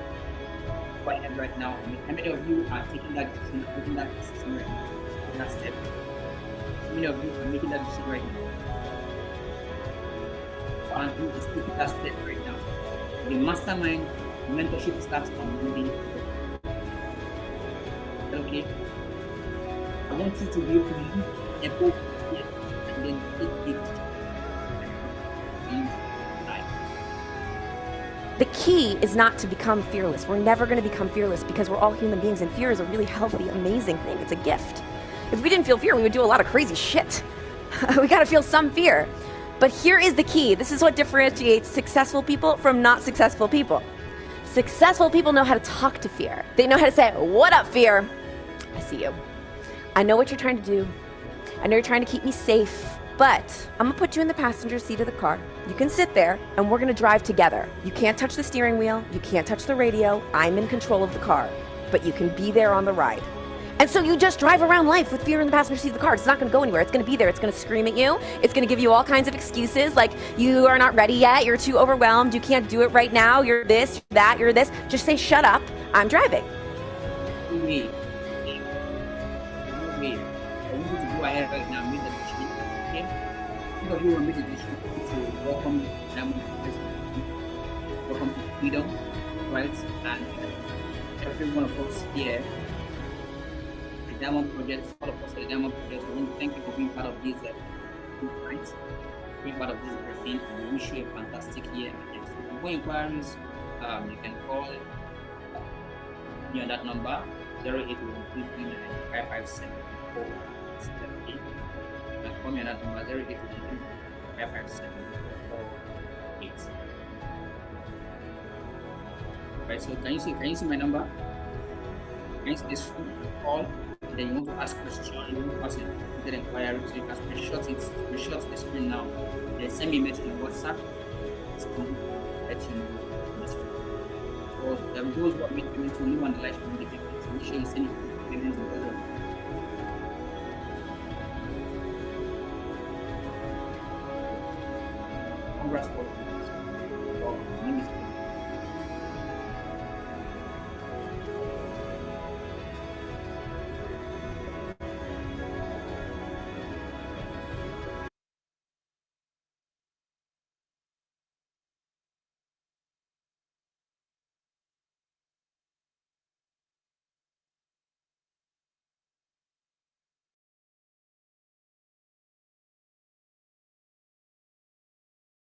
Go ahead right now. How many of you are taking that decision, taking that decision right now? Taking that step. How many of you are making that decision right now? And who is taking that step right now? The mastermind mentorship starts on Monday. Okay. I want you to be able to leave a book here and then take it. The key is not to become fearless. We're never going to become fearless because we're all human beings, and fear is a really healthy, amazing thing. It's a gift. If we didn't feel fear, we would do a lot of crazy shit. We got to feel some fear. But here is the key. This is what differentiates successful people from not successful people. Successful people know how to talk to fear. They know how to say, "What up, fear? I see you. I know what you're trying to do. I know you're trying to keep me safe, but I'm gonna put you in the passenger seat of the car. You can sit there and we're gonna drive together. You can't touch the steering wheel. You can't touch the radio. I'm in control of the car, but you can be there on the ride." And so you just drive around life with fear in the passenger seat of the car. It's not going to go anywhere. It's going to be there. It's going to scream at you. It's going to give you all kinds of excuses like you are not ready yet. You're too overwhelmed. You can't do it right now. You're this, you're that, you're this. Just say, "Shut up. I'm driving." Wait. I want you to go ahead right now and make the decision. Okay? Think of you will make the decision to welcome Diamond Project. Welcome to freedom, right? And every one of us here, the Diamond Project, all of us at the Diamond Project, we want to thank you for being part of this group, right? Being part of this briefing, and we wish you a fantastic year. And for more inquiries, you can call me on that number, 081 557 478. You can call me on that number, 081 557 478. Right, so can you see my number? Can you see this phone call? Then you want to ask questions, you want to ask an inquiry, so you can screenshot the screen now. Then send me a message on WhatsApp. It's going to let you know this. So those who are making payment to new and life from the payments, make sure you send payments in order. Congrats for my name is